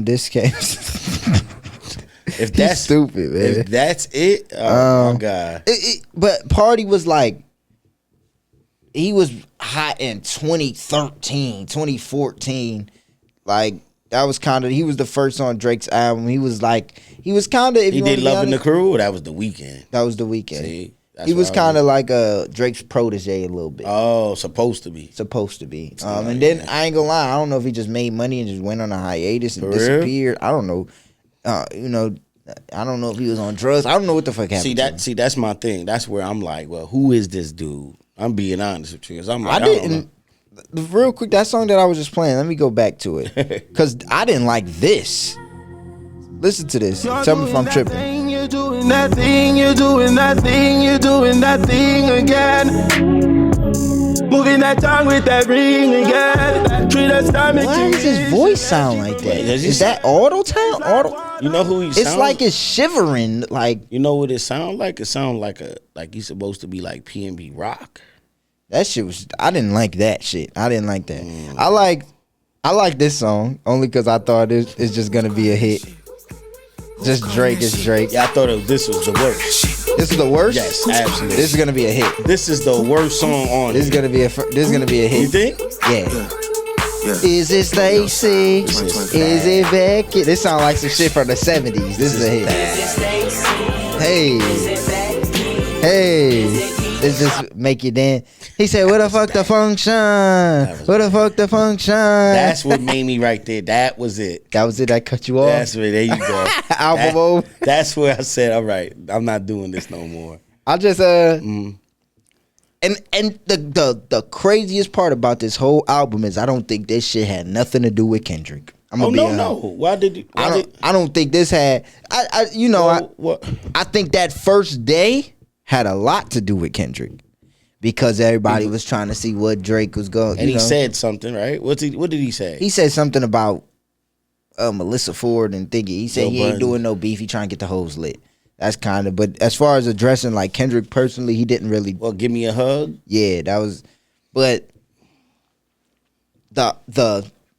This came. If that's stupid, man. If that's it, oh my god. But Party was like, he was hot in 2013, 2014. Like that was he was the first on Drake's album. He was kind of. He did Love in the Crew. Or that was The Weeknd. That was The Weeknd. See, he was kind of like Drake's protege a little bit. Oh, supposed to be. And then I ain't gonna lie, I don't know if he just made money and just went on a hiatus and disappeared. I don't know. I don't know if he was on drugs. I don't know what the fuck happened. See, that's my thing. That's where I'm like, well, who is this dude? I'm being honest with you, because I'm like, real quick, that song that I was just playing. Let me go back to it, because I didn't like this. Listen to this. Tell me if I'm tripping. You're doing that thing again. Moving that tongue with that ring again. Why does his voice sound like that? Is that auto-tune? You know who he sounds? It's like it's shivering. Like, you know what it sounds like? It sounds like he's supposed to be like P&B Rock. That shit was. I didn't like that shit. I didn't like that. I like this song only because I thought it's just gonna be a hit. Just Drake is Drake. Yeah, I thought this was the worst. This is the worst? Yes, absolutely. This is gonna be a hit. This is the worst song on This is gonna be a hit. You think? Yeah. Is it Stacy? Is it Becky? This sounds like some shit from the 70s. This is a hit. Hey. Let's just make you dance. He said, "What the fuck the function? What the fuck the function?" That's what made me right there. That was it. That was it. That cut you off. That's where. There you go. Album over. That's where I said, "All right, I'm not doing this no more." I just And the craziest part about this whole album is I don't think this shit had nothing to do with Kendrick. No. Why did you? I don't think this had. I think that first day had a lot to do with Kendrick because everybody was trying to see what Drake was going. And he said something, right? What did he say? He said something about Melissa Ford and Thingy. He said he ain't doing no beef. He trying to get the hoes lit. That's kind of. But as far as addressing like Kendrick personally, he didn't really. Well, give me a hug. Yeah, that was. But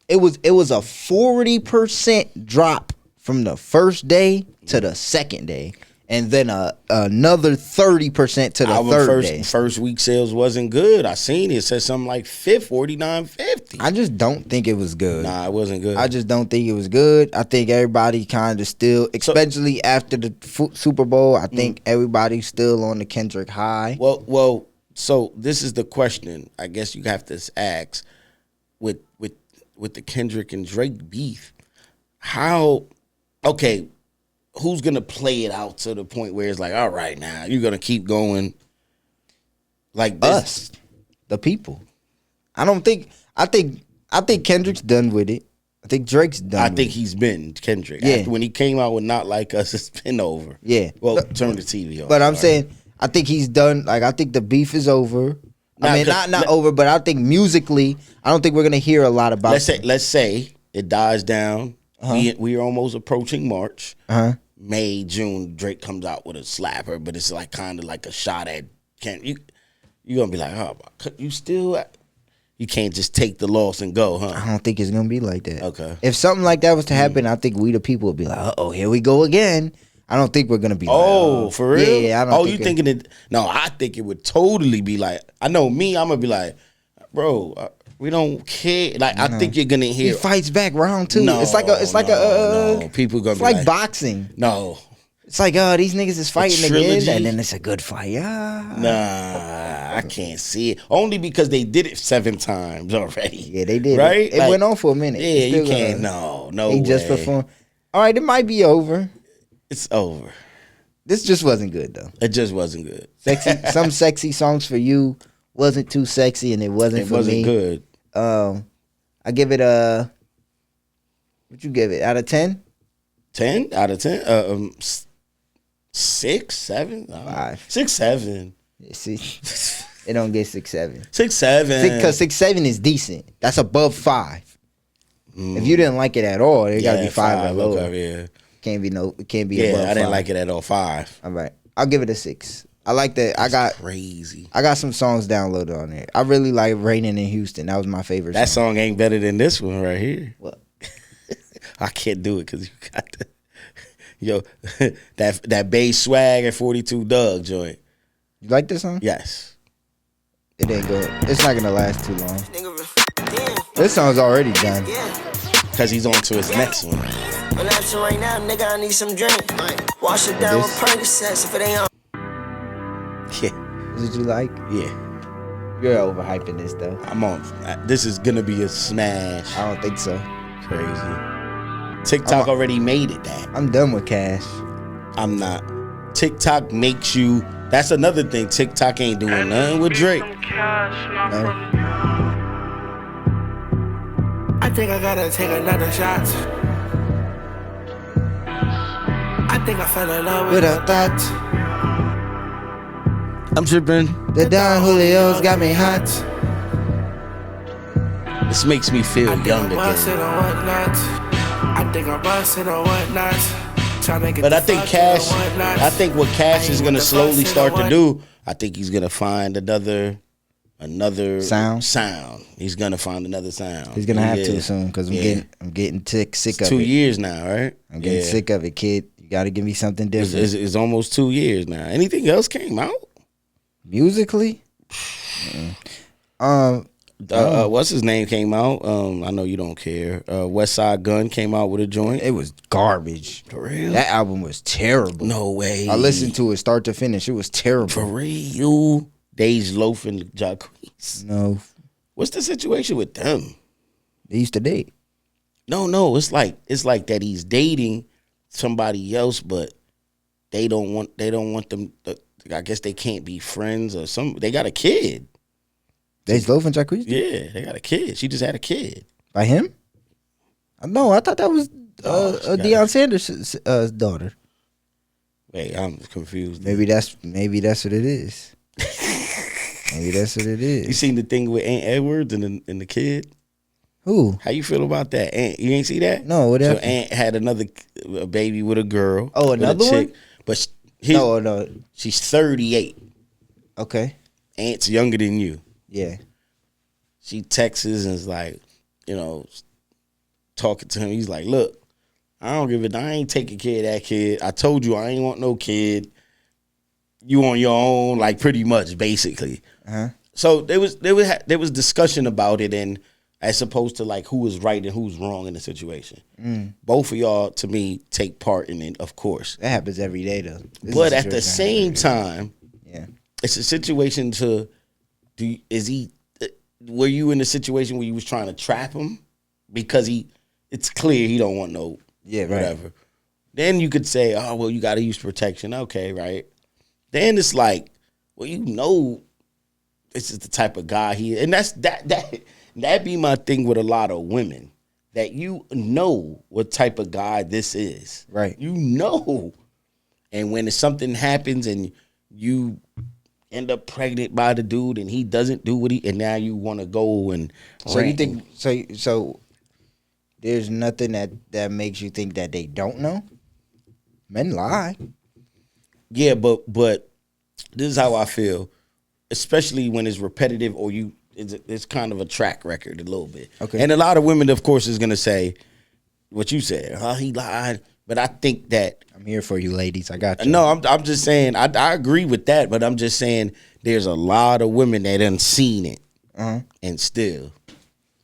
it was a 40% drop from the first day to the second day, and then another 30% to the third day. First week sales wasn't good. I seen it. It said something like 49.50. I just don't think it was good. Nah, it wasn't good. I just don't think it was good. I think everybody kind of still, especially after the Super Bowl, I think everybody's still on the Kendrick high. Well. So this is the question. I guess you have to ask with the Kendrick and Drake beef. How? Okay, who's gonna play it out to the point where it's like, all right, now you're gonna keep going like this? Us, the people. I think Kendrick's done with it. I think Drake's done. I think he's been Kendrick. Yeah. After when he came out with Not Like Us, it's been over. Yeah. Well, turn the TV off. But I'm saying, I think he's done. Like, I think the beef is over. I mean, not over, but I think musically, I don't think we're gonna hear a lot about. Let's say it dies down. We are almost approaching March. May, June, Drake comes out with a slapper, but it's like kind of like a shot at. You're gonna be like, oh, you can't just take the loss and go, huh? I don't think it's gonna be like that. Okay. If something like that was to happen, I think we the people would be like, oh, here we go again. I don't think we're gonna be. Oh, for real? Yeah, I don't. Oh, you thinking it? No, I think it would totally be like. I know me. I'm gonna be like, bro, we don't care. Like, I think you're gonna hear. He fights back round two. No, it's like people gonna it's be like boxing. No, it's like these niggas is fighting again, and then it's a good fight. Nah, I can't see it. Only because they did it 7 times already. Yeah, they did. Right? It went on for a minute. Yeah, you can't. No He way. just performed. All right, it might be over. It's over. This just wasn't good though. It just wasn't good. Some sexy songs for you wasn't too sexy, and it wasn't for me. It wasn't good. I give it a. What you give it out of 10? 10 out of 10. 6, 7, 5, 6, 7. See, it don't get 6, 7. 6, 7. Because 6, 7 is decent. That's above 5. If you didn't like it at all, it gotta be 5 or lower. Okay, yeah. It can't be Yeah, above 5. I didn't like it at all. 5. All right, I'll give it a 6. I like that. Crazy. I got some songs downloaded on there. I really like "Raining in Houston." That was my favorite. That song ain't better than this one right here. What? I can't do it because you got the that bass swag at 42 Doug joint. You like this song? Yes. It ain't good. It's not gonna last too long. This song's already done. Because he's on to his next one. Relaxing right now, nigga, I need some drink. Wash it down with Percocets if it ain't on. Yeah. Did you like? Yeah. You're overhyping this though. I'm on. This is gonna be a smash. I don't think so. Crazy. TikTok already made it that. I'm done with Cash. I'm not. TikTok makes you. That's another thing. TikTok ain't doing nothing with Drake. No. I think I gotta take another shot. I think I fell in love with Without that, I'm tripping. the Don Julio's got me hot. This makes me feel young again. I think I'm busting or whatnot. But I think Cash. I think what Cash is gonna slowly start to do. I think he's gonna find another sound. He's gonna find another sound. He's gonna have to soon because I'm getting sick of it. 2 years now, right? I'm getting sick of it, kid. You gotta give me something different. It's almost 2 years now. Anything else came out? Musically? What's his name came out? I know you don't care. West Side Gun came out with a joint. It was garbage. For real? That album was terrible. No way. I listened to it start to finish. It was terrible. For real? Dej Loaf and Jacquees. No. What's the situation with them? They used to date. No. It's like that he's dating somebody else, but they don't want them. I guess they can't be friends or something. They got a kid. Dej Loaf and Jacquees? Yeah, they got a kid. She just had a kid. By him? No, I thought that was Deion Sanders' daughter. Wait, I'm confused. Maybe that's what it is. Maybe that's what it is. You seen the thing with Aunt Edwards and the kid? Who? How you feel about that? Aunt, you ain't see that? No, what happened? So Aunt had a baby with a girl. Oh, with another a chick, one? But No. She's 38. Okay. Aunt's younger than you. Yeah. She texts and is like, talking to him. He's like, look, I don't give a I ain't taking care of that kid. I told you I ain't want no kid. You on your own, like pretty much, basically. So there was discussion about it, and as opposed to like who was right and who's wrong in the situation. Both of y'all, to me, take part in it, of course. That happens every day, though. But at the same time, yeah, it's a situation were you in a situation where you was trying to trap him because it's clear he don't want no whatever. Right. Then you could say, oh well, you got to use protection. Okay, right. Then it's like, well, this is the type of guy he is, and that be my thing with a lot of women, that what type of guy this is. Right. And when something happens and you end up pregnant by the dude and he doesn't do and now you want to go and you think so there's nothing that makes you think that they don't know? Men lie. Yeah, but this is how I feel, especially when it's repetitive or it's kind of a track record a little bit. Okay. And a lot of women, of course, is going to say what you said. Oh, he lied. But I think that I'm here for you, ladies. I got you. No, I'm just saying I agree with that, but I'm just saying there's a lot of women that done seen it and still.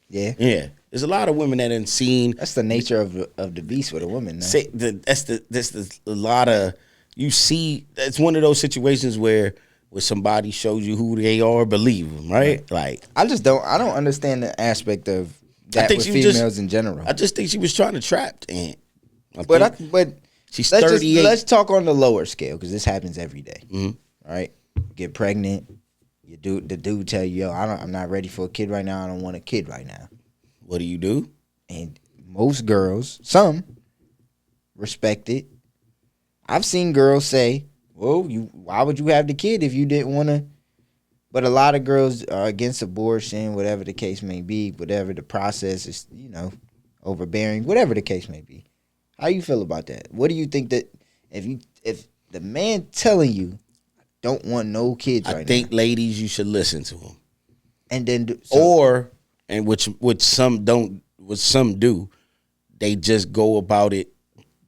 Yeah. Yeah. There's a lot of women that done seen. That's the nature of the beast with a woman. That's a lot of, you see, it's one of those situations where somebody shows you who they are, believe them, right? Like I don't understand the aspect of that with females in general. I just think she was trying to trap Aunt. But she's 38. Let's talk on the lower scale, because this happens every day. Right? Get pregnant, the dude tell you, yo, I'm not ready for a kid right now. I don't want a kid right now. What do you do? And most girls, some respect it. I've seen girls say, well, why would you have the kid if you didn't want to? But a lot of girls are against abortion, whatever the case may be, whatever the process is, overbearing, whatever the case may be. How you feel about that? What do you think that if the man telling you don't want no kids right now? I think ladies, you should listen to him. And then which some don't, what some do, they just go about it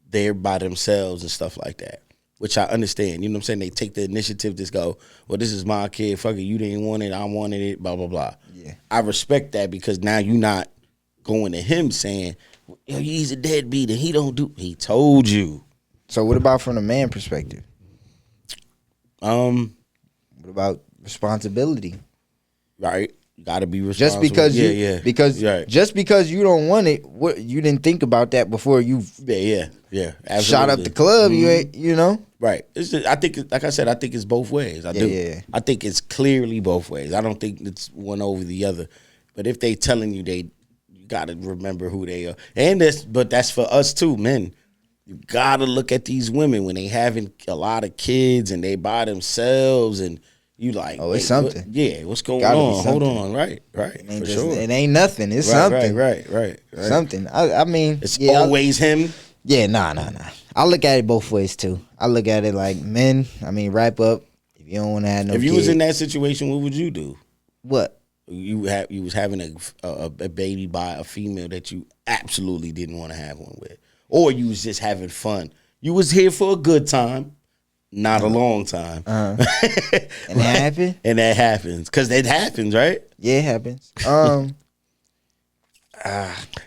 there by themselves and stuff like that. Which I understand. You know what I'm saying? They take the initiative to go, well, this is my kid, fuck it, you didn't want it, I wanted it, blah, blah, blah. Yeah. I respect that, because now you're not going to him saying, yo, he's a deadbeat and he told you. So what about from the man perspective? What about responsibility? Right. You gotta be responsible. Just because you don't want it, you didn't think about that before you absolutely. Shot up the club. You ain't, right. It's just, I think, like I said, I think it's both ways. I do. Yeah. I think it's clearly both ways. I don't think it's one over the other. But if they telling you, you gotta remember who they are. And that's for us too, men. You gotta look at these women when they having a lot of kids and they by themselves and you like, oh, it's something. What's going on? Hold on, right, for sure. It ain't nothing. It's something. Right. Something. I mean, it's always him. Yeah, nah. I look at it both ways too. I look at it like, men, I mean, wrap up. If you don't want to have no If you kid, was in that situation, what would you do? What? You was having a baby by a female that you absolutely didn't want to have one with, or you was just having fun. You was here for a good time. Not a long time. And that happened? And that happens. Because it happens, right? Yeah, it happens.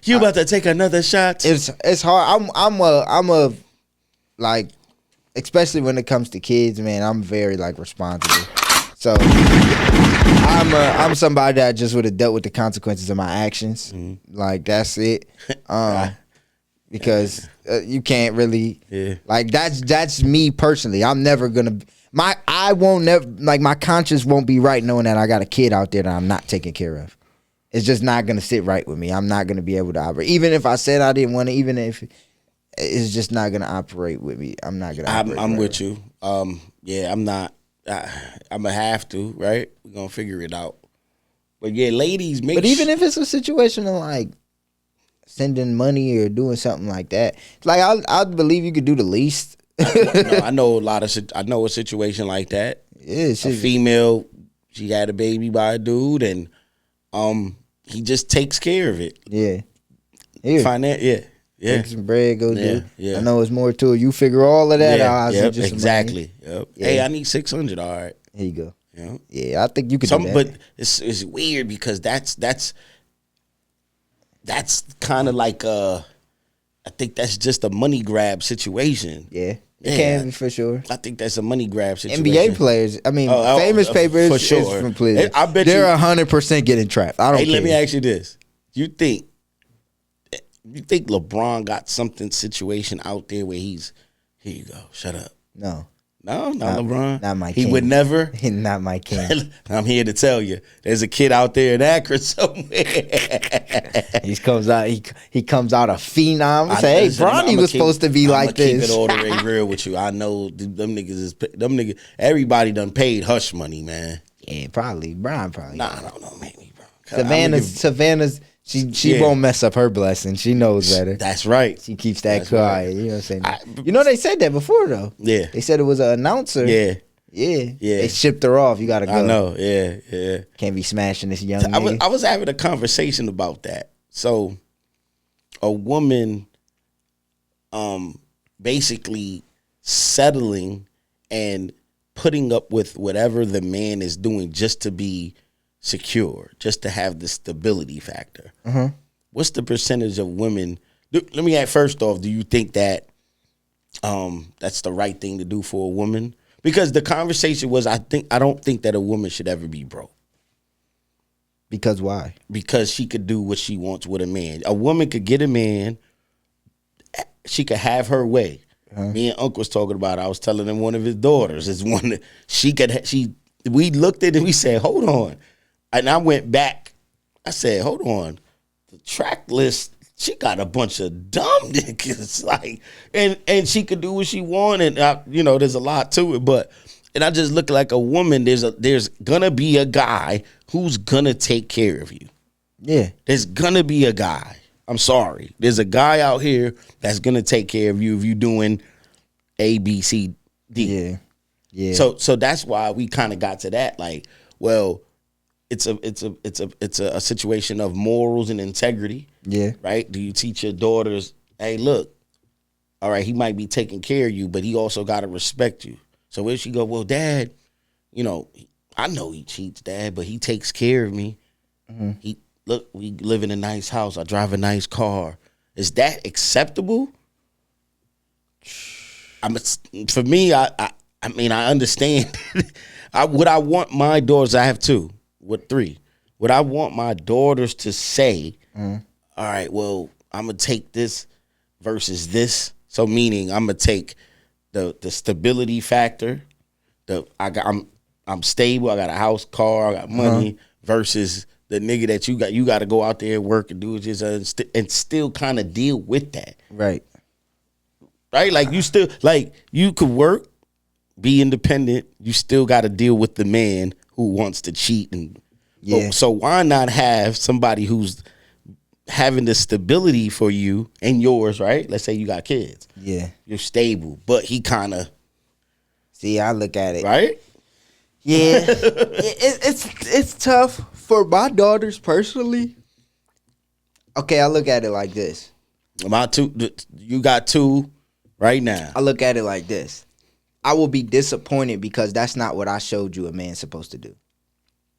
You about to take another shot? It's hard. I'm a like, especially when it comes to kids, man, I'm very like responsible. So I'm somebody that just would have dealt with the consequences of my actions. Like, that's it. Because you can't really like, that's me personally. I'm never gonna my conscience won't be right knowing that I got a kid out there that I'm not taking care of. It's just not gonna sit right with me. I'm not gonna be able to operate. Even if I said I didn't want to, even if it's just not gonna operate with me. I'm not gonna. I'm with you. I'm not. I'm gonna have to. Right, we're gonna figure it out. But yeah, ladies, But even if it's a situation of like sending money or doing something like that, like I believe you could do the least I know I know a situation like that. Yeah, a female, she had a baby by a dude, and he just takes care of it. Yeah. Here. Yeah. Take some bread, go do. Yeah. I know it's more to it. You figure all of that out. Yep, exactly. Yep. Yeah. Hey, I need 600. All right. Here you go. Yeah. Yeah, I think you could do that. But it's weird because that's kind of like I think that's just a money grab situation. Yeah. It can be for sure. I think that's a money grab situation. NBA players, I mean, famous papers for sure. is from players. I bet they're 100% getting trapped. I don't care. Let me ask you this. You think LeBron got something situation out there where he's, here you go, shut up. No. No, not LeBron. Not my king. He would never. Not my king. I'm here to tell you, there's a kid out there in Akron somewhere. He comes out a phenom. Say, hey, Bronny was supposed to be like this. Keep it all the way real with you. I know them niggas. Everybody done paid hush money, man. Yeah, probably. Brian probably. Nah, I don't know, maybe, bro. Savannah's. She won't mess up her blessing. She knows better. That's right. She keeps that quiet. Right. You know what I'm saying? They said that before though. Yeah. They said it was an announcer. Yeah. Yeah. They shipped her off. You gotta go. I know. Yeah. Can't be smashing this young nigga. I was having a conversation about that. So a woman basically settling and putting up with whatever the man is doing just to be secure, just to have the stability factor. What's the percentage of women? Let me ask first off, do you think that that's the right thing to do for a woman? Because the conversation was, I don't think that a woman should ever be broke. Because why? Because she could do what she wants with a man. A woman could get a man, she could have her way. Me and Uncle was talking about it. I was telling him one of his daughters is one that we looked at it and we said, hold on. And I went back. I said, hold on. The track list, she got a bunch of dumb niggas. Like, and she could do what she wanted. There's a lot to it. And I just look like a woman. There's gonna be a guy who's gonna take care of you. Yeah. There's gonna be a guy. I'm sorry. There's a guy out here that's gonna take care of you if you're doing A, B, C, D. Yeah. So that's why we kind of got to that. Like, well, it's a situation of morals and integrity. Yeah. Right? Do you teach your daughters, hey, look, all right, he might be taking care of you, but he also got to respect you. So if she go, well, Dad, I know he cheats, Dad, but he takes care of me. Look, we live in a nice house. I drive a nice car. Is that acceptable? For me, I understand. Would I want my daughters? I have two. With 3, would I want my daughters to say, all right, well, I'm gonna take this versus this? So meaning I'm gonna take the stability factor. I'm stable. I got a house, car, I got money versus the nigga that you got to go out there and work and do it just and still kind of deal with that. Right. Like you could work, be independent. You still got to deal with the man who wants to cheat so why not have somebody who's having the stability for you and yours, right? Let's say you got kids. Yeah. You're stable, but he kind of I look at it. Right? Yeah. it's tough for my daughters personally. Okay, I look at it like this. You got 2 right now. I look at it like this. I will be disappointed because that's not what I showed you a man's supposed to do.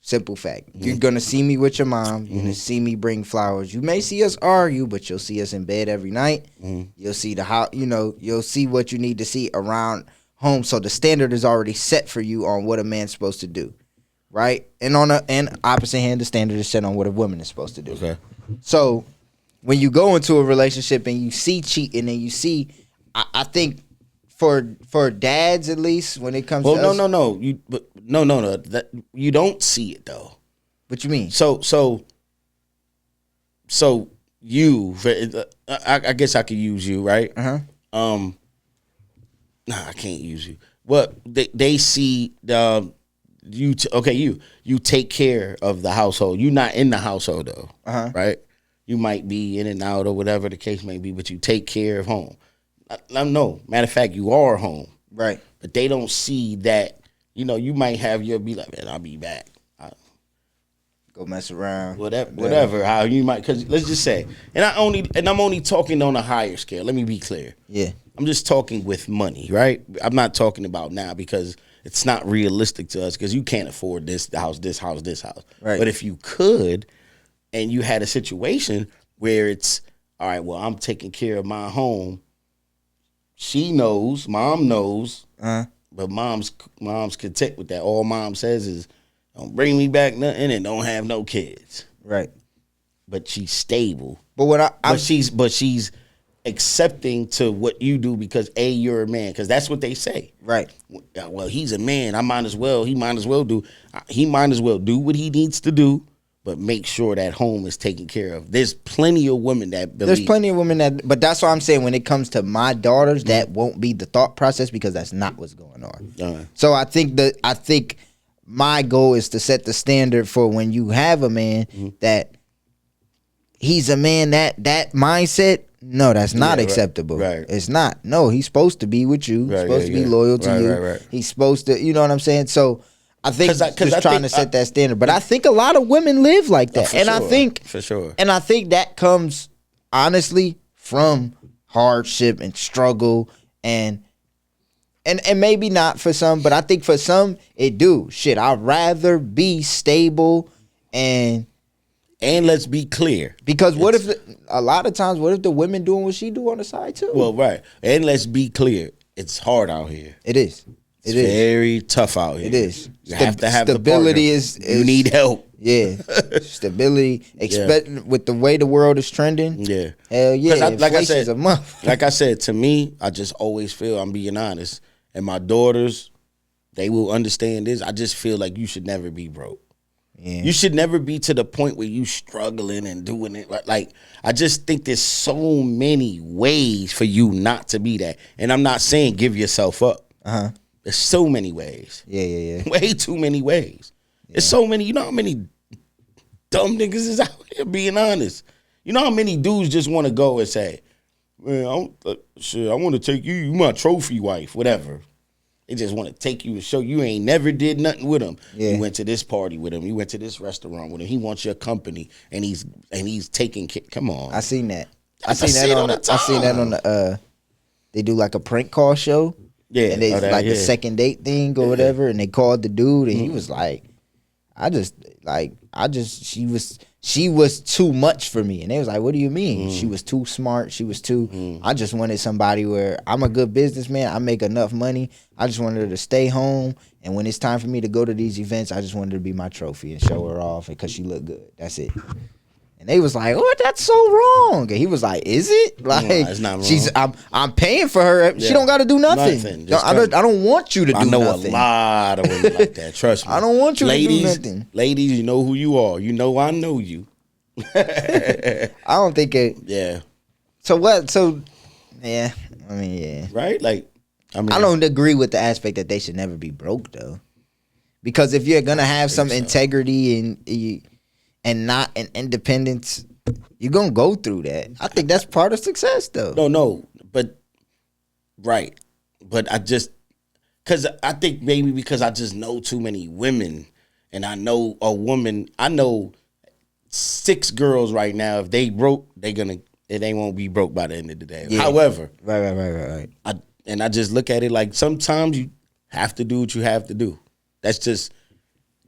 Simple fact. You're going to see me with your mom. You're going to see me bring flowers. You may see us argue, but you'll see us in bed every night. You'll see you'll see what you need to see around home. So the standard is already set for you on what a man's supposed to do. Right? And on the opposite hand, the standard is set on what a woman is supposed to do. Okay. So when you go into a relationship and you see cheating and you see, I think for dads at least when it comes to us, no. That you don't see it though. What you mean? So you, I guess I could use you, right? Nah, I can't use you. What they see you take care of the household. You're not in the household though, right? You might be in and out or whatever the case may be, but you take care of home. I know. Matter of fact, you are home. Right. But they don't see that, you might have your be like, man, I'll be back. Go mess around. Whatever. How you might, because let's just say, I'm only talking on a higher scale. Let me be clear. Yeah. I'm just talking with money, right? I'm not talking about now because it's not realistic to us because you can't afford this house. Right. But if you could, and you had a situation where it's, all right, well, I'm taking care of my home. She knows, mom knows, but mom's content with that. All mom says is, don't bring me back nothing and don't have no kids. Right. But she's stable. But she's accepting to what you do because you're a man. Because that's what they say. Right. Well, he's a man. He might as well do what he needs to do, but make sure that home is taken care of. There's plenty of women that believe. There's plenty of women that, but that's what I'm saying. When it comes to my daughters, that won't be the thought process because that's not what's going on. So I think my goal is to set the standard for when you have a man that he's a man that mindset. No, that's not acceptable. Right. It's not. No, he's supposed to be with you. He's supposed to be loyal to you. Right. He's supposed to, you know what I'm saying? So I think just trying to set that standard. But I think a lot of women live like that. For sure. And I think that comes honestly from hardship and struggle and maybe not for some, but I think for some it do. Shit, I'd rather be stable and let's be clear. Because what if a lot of times what if the women doing what she do on the side too? Well, right. And let's be clear. It's hard out here. It is. It's very tough out here. It is. You have to have stability. You need help. Yeah, stability. With the way the world is trending. Yeah, hell yeah. Like I said, a month. Like I said, to me, I just always feel, I'm being honest, and my daughters, they will understand this. I just feel like you should never be broke. Yeah. You should never be to the point where you struggling and doing it. Like I just think there's so many ways for you not to be that. And I'm not saying give yourself up. There's so many ways. Yeah. Way too many ways. There's so many. You know how many dumb niggas is out here, being honest? You know how many dudes just want to go and say, man, I want to take you. You my trophy wife, whatever. They just want to take you and show you ain't never did nothing with him. Yeah. You went to this party with him. You went to this restaurant with him. He wants your company, and he's taking care. Come on. I seen that. I seen that on the. They do like a prank call show. Yeah, and it's like a second date thing or whatever, and they called the dude, and he was like, she was too much for me. And they was like, what do you mean? She was too smart. She was too, I just wanted somebody where I'm a good businessman. I make enough money. I just wanted her to stay home. And when it's time for me to go to these events, I just wanted her to be my trophy and show her off because she looked good. That's it. And they was like, "Oh, that's so wrong." And he was like, "Is it? Like, it's not wrong. I'm paying for her. She don't got to do nothing. I don't want you to do nothing." I know a lot of women like that. Trust me. I don't want you to do nothing. Ladies, you know who you are. You know I know you. I don't think it. Yeah. So what? So, yeah. I mean, yeah. Right? Like, I don't agree with the aspect that they should never be broke though, because if you're gonna have some integrity and not an independence, you're gonna go through that. I think that's part of success though. No, but right. But I think maybe because I just know too many women, and I know a woman, I know 6 girls right now, if they broke, they won't be broke by the end of the day. Yeah. However, right. I just look at it like sometimes you have to do what you have to do. That's just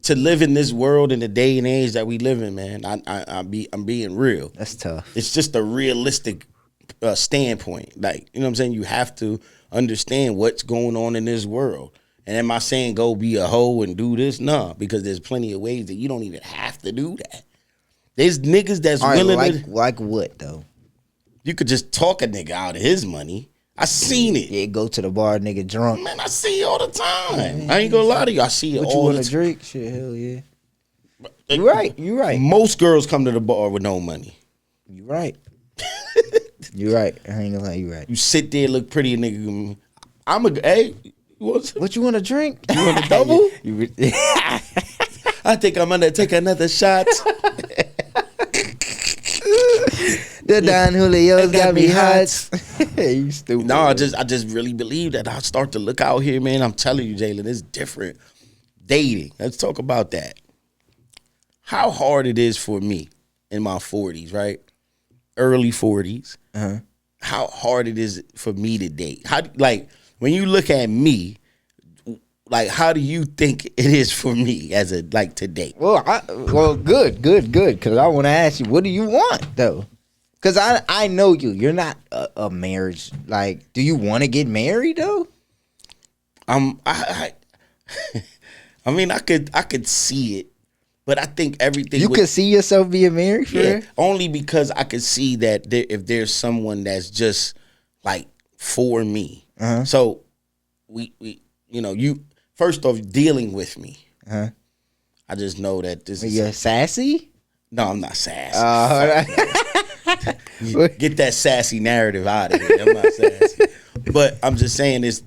to live in this world in the day and age that we live in, man. I'm being real. That's tough. It's just a realistic standpoint. Like, you know what I'm saying? You have to understand what's going on in this world. And am I saying go be a hoe and do this? No, because there's plenty of ways that you don't even have to do that. There's niggas that's willing to. Like what, though? You could just talk a nigga out of his money. I seen it. Yeah, go to the bar, nigga drunk. Man, I see it all the time. Man, I ain't gonna lie to you. I see it all the time. What you want to drink? Shit, hell yeah. You right. Most girls come to the bar with no money. You right. You right. I ain't gonna lie, you right. You sit there, look pretty, nigga. What you want to drink? You want a double? I think I'm gonna take another shot. The Don Julio's got me hot. You stupid. No, I just really believe that I start to look out here, man. I'm telling you, Jalen, it's different. Dating. Let's talk about that. How hard it is for me in my 40s, right? Early 40s. How hard it is for me to date. How, like, when you look at me, like, how do you think it is for me as a, like, to date? Well, good. Because I want to ask you, what do you want, though? Because I know you. You're not a marriage. Like, do you want to get married, though? I mean, I could see it, but I think everything. You could see yourself being married, for real? Only because I could see that if there's someone that's just like for me. So we you first off dealing with me. I just know that this is. You're sassy? No, I'm not sassy. All right. Get that sassy narrative out of here. I'm not sassy, but I'm just saying this.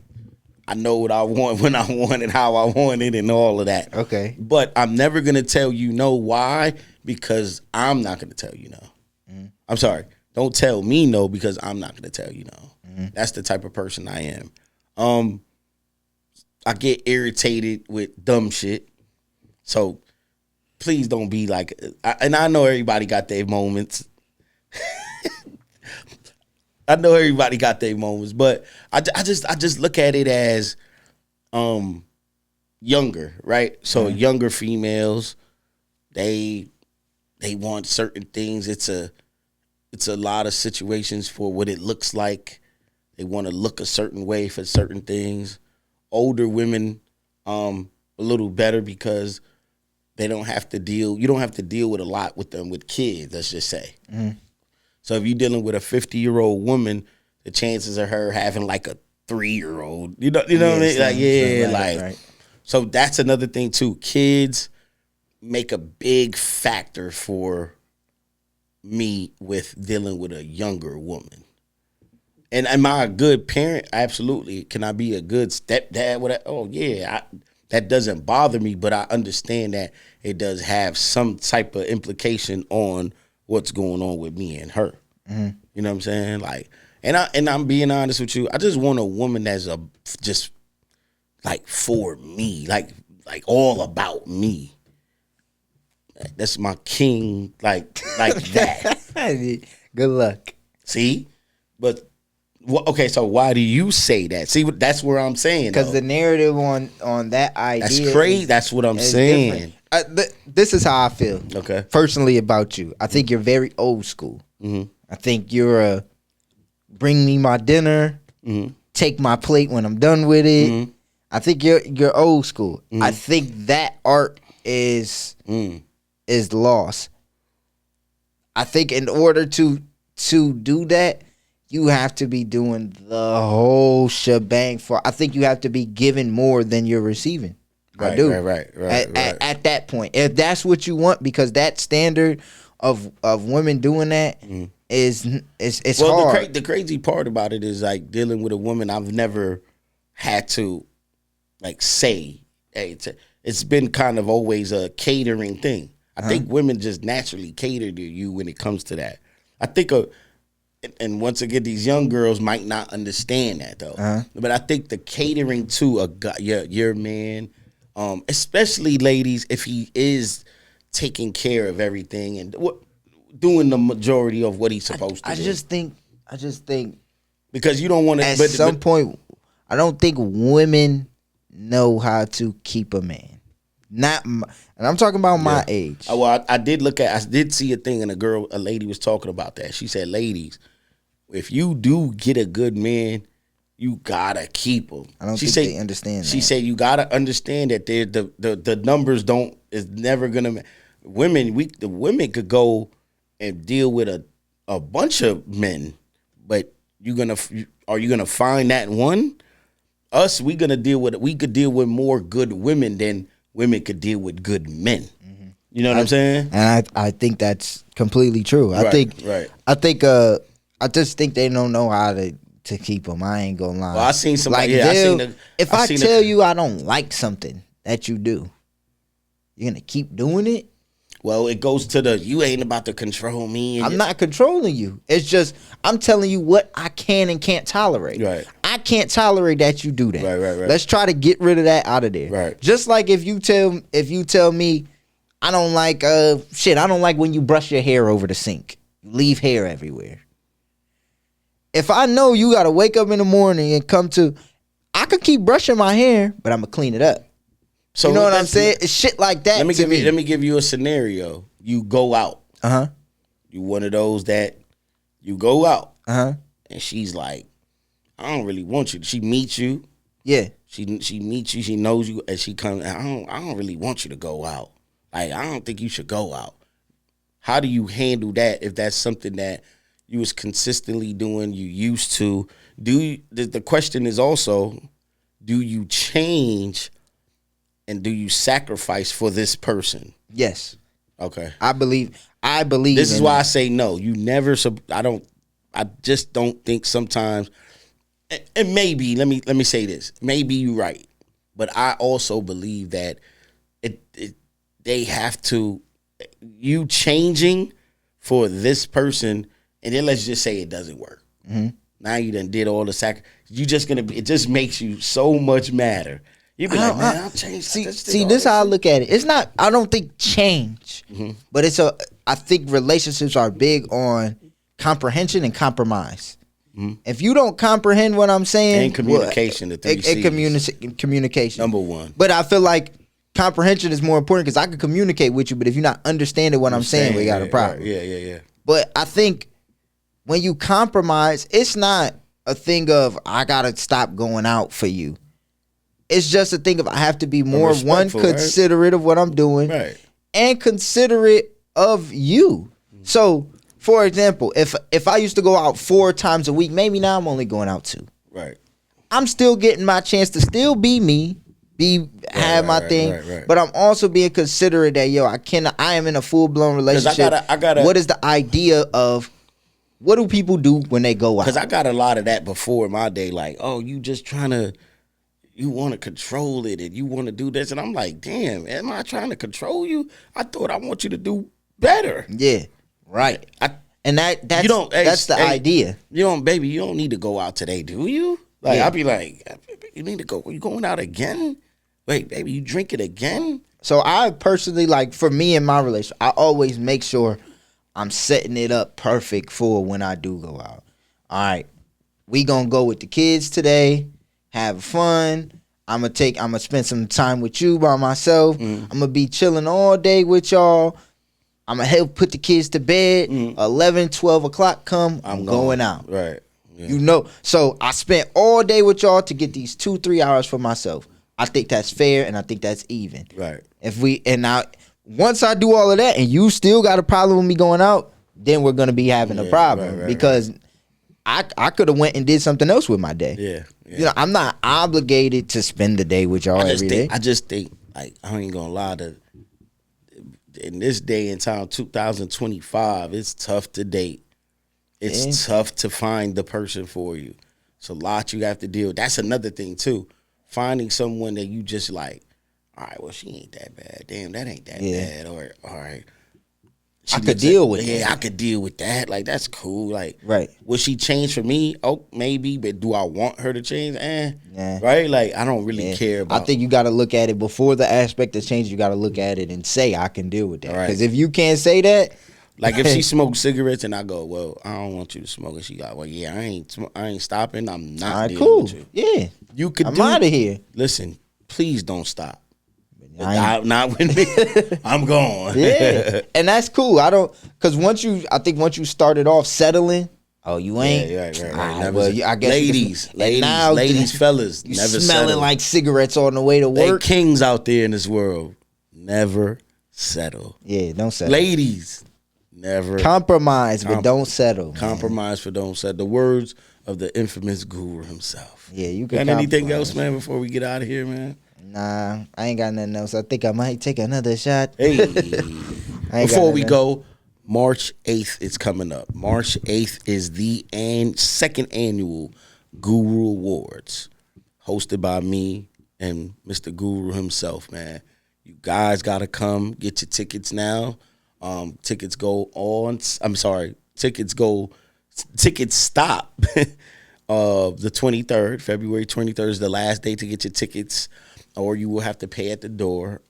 I know what I want, when I want it, how I want it, and all of that. Okay. But I'm never going to tell you no. Why? Because I'm not going to tell you no. I'm sorry. Don't tell me no because I'm not going to tell you no. That's the type of person I am. I get irritated with dumb shit. So please don't be like, and I know everybody got their moments. I know everybody got their moments, but I just look at it as younger, right? So younger females, they want certain things. It's a lot of situations for what it looks like. They want to look a certain way for certain things. Older women, a little better because they don't have to deal. You don't have to deal with a lot with them with kids. Let's just say. So if you're dealing with a 50-year-old woman, the chances of her having like a 3-year-old, you know what I mean? Like, right. So that's another thing too. Kids make a big factor for me with dealing with a younger woman. And am I a good parent? Absolutely. Can I be a good stepdad? That doesn't bother me, but I understand that it does have some type of implication on what's going on with me and her. You know what I'm saying? Like, and I'm being honest with you. I just want a woman that's just like for me, like all about me. That's my king, like that. Good luck. See, but okay. So why do you say that? See, that's where I'm saying because the narrative on that idea. That's crazy. That's what I'm saying. This is how I feel. Okay. Personally about you, I think you're very old school. I think you're a bring me my dinner, take my plate when I'm done with it. I think you're old school. I think that art is lost. I think in order to do that, you have to be doing the whole shebang I think you have to be giving more than you're receiving. Right, I do. Right. At that point, if that's what you want, because that standard of women doing that is hard. The crazy part about it is like dealing with a woman I've never had to like say. Hey, it's been kind of always a catering thing. I think women just naturally cater to you when it comes to that. I think and once again, these young girls might not understand that though. But I think the catering to a guy, your man. Especially ladies, if he is taking care of everything and doing the majority of what he's supposed to do. I just think because you don't want to. At some point, I don't think women know how to keep a man. And I'm talking about my age. Well, I did see a thing, and a lady was talking about that. She said, "Ladies, if you do get a good man, you gotta keep them." I don't think they understand that. She said you gotta understand that the numbers is never gonna. The women could go and deal with a bunch of men, but are you gonna find that one? Us, we could deal with more good women than women could deal with good men. You know what I'm saying? And I think that's completely true. I just think they don't know how to keep them. I ain't gonna lie. Well, I seen somebody. If I tell you I don't like something that you do, you're gonna keep doing it. Well, it goes to the you ain't about to control me. I'm not controlling you. It's just I'm telling you what I can and can't tolerate. Right. I can't tolerate that you do that. Right. Let's try to get rid of that out of there. Right. Just like if you tell me I don't like I don't like when you brush your hair over the sink. You leave hair everywhere. If I know you gotta wake up in the morning and I could keep brushing my hair, but I'm gonna clean it up. So you know what I'm saying? It's shit like that. Let me give you a scenario. You go out. You one of those that you go out. And she's like, I don't really want you. She meets you. Yeah. She meets you. She knows you, and she comes. I don't really want you to go out. Like, I don't think you should go out. How do you handle that if that's something that you was consistently doing? You used to do. The question is also, do you change? And do you sacrifice for this person? Yes. Okay. I believe. This is why I say no. You never. I just don't think sometimes. And maybe let me say this. Maybe you're right, but I also believe that they have to. You changing for this person, and then let's just say it doesn't work. Now you done did all the You just gonna be. It just makes you so much madder. You be like, man, I'll change. See, this is how I look at it. It's not. I don't think change, but I think relationships are big on comprehension and compromise. If you don't comprehend what I'm saying, and communication, the three C's. Communication, number one. But I feel like comprehension is more important because I can communicate with you, but if you're not understanding what I'm saying, we got a problem. Right. Yeah. But I think when you compromise, it's not a thing of I gotta stop going out for you. It's just a thing of I have to be more considerate of what I'm doing, and considerate of you. So, for example, if I used to go out 4 times a week, maybe now I'm only going out 2. Right. I'm still getting my chance to still be me, have my thing, but I'm also being considerate that I am in a full blown relationship. I gotta. What is the idea of what do people do when they go out? Because I got a lot of that before in my day, like, oh, you just trying to. You want to control it and you want to do this. And I'm like, damn, am I trying to control you? I thought I want you to do better. Yeah, right. And that's the idea. You don't need to go out today, do you? Like, I'll be like, you need to go. Are you going out again? Wait, baby, you drink it again? So I personally, like, for me in my relationship, I always make sure I'm setting it up perfect for when I do go out. All right, we gonna go with the kids today. Have fun. I'm gonna spend some time with you by myself. I'm gonna be chilling all day with y'all. I'm gonna help put the kids to bed. 11, 12 o'clock come, I'm going out. Right. Yeah. You know, so I spent all day with y'all to get these 2-3 hours for myself. I think that's fair and I think that's even. Right. Once I do all of that and you still got a problem with me going out, then we're gonna be having a problem because I could have went and did something else with my day. Yeah. You know, I'm not obligated to spend the day with y'all every day. I just think, like, I ain't gonna lie, in this day and time, 2025, it's tough to date. It's tough to find the person for you. It's a lot you have to deal with. That's another thing, too. Finding someone that you just like, all right, well, she ain't that bad. Damn, that ain't that bad. Or, all right. I could deal with that. Yeah, I could deal with that. Like, that's cool. Like, right. Will she change for me? Oh, maybe. But do I want her to change? Right? Like, I don't really care about. I think you got to look at it before the aspect of change. You got to look at it and say, I can deal with that. Because if you can't say that. Like, if she smokes cigarettes and I go, well, I don't want you to smoke. And she got, well, yeah, I ain't stopping. I'm not dealing with you. Yeah. You could I'm out of here. Listen, please don't stop. Not with me. I'm gone. Yeah, and that's cool. Because once you started off settling, you ain't. Yeah, right. Well, I guess ladies, fellas, you never smelling settle. like cigarettes on the way to work. They kings out there in this world. Never settle. Yeah, don't settle. Ladies, never compromise, but don't settle. Compromise, but don't settle. The words of the infamous guru himself. Yeah, you can. Got anything else, man? Before we get out of here, man. Nah, I ain't got nothing else. I think I might take another shot. Hey, before we go, March 8th is coming up. March 8th is the second annual Guru Awards, hosted by me and Mr. Guru himself, man. You guys got to come. Get your tickets now. Tickets go on. Tickets stop. The 23rd, February 23rd is the last day to get your tickets, or you will have to pay at the door.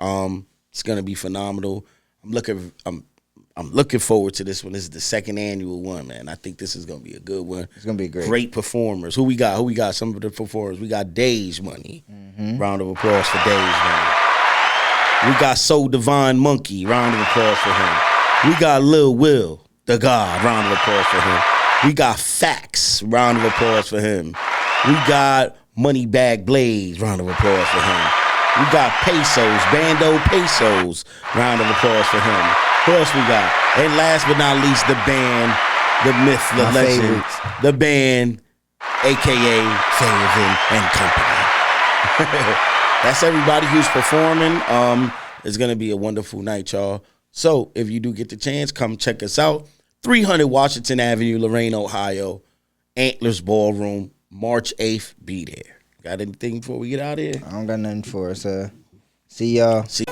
It's gonna be phenomenal. I'm looking forward to this one. This is the second annual one, man. I think this is gonna be a good one. It's gonna be great. Great performers. Who we got? Some of the performers. We got Days Money. Round of applause for Days Money. We got Soul Divine Monkey. Round of applause for him. We got Lil Will, the God. Round of applause for him. We got Facts. Round of applause for him. We got Moneybag Blaze. Round of applause for him. We got Pesos, Bando Pesos. Round of applause for him. Who else we got? And last but not least, the band, the myth, the My legend, favorites. the band, a.k.a. Faven and Company. That's everybody who's performing. It's going to be a wonderful night, y'all. So if you do get the chance, come check us out. 300 Washington Avenue, Lorain, Ohio. Antlers Ballroom, March 8th. Be there. Got anything before we get out of here? I don't got nothing for us. See y'all. See.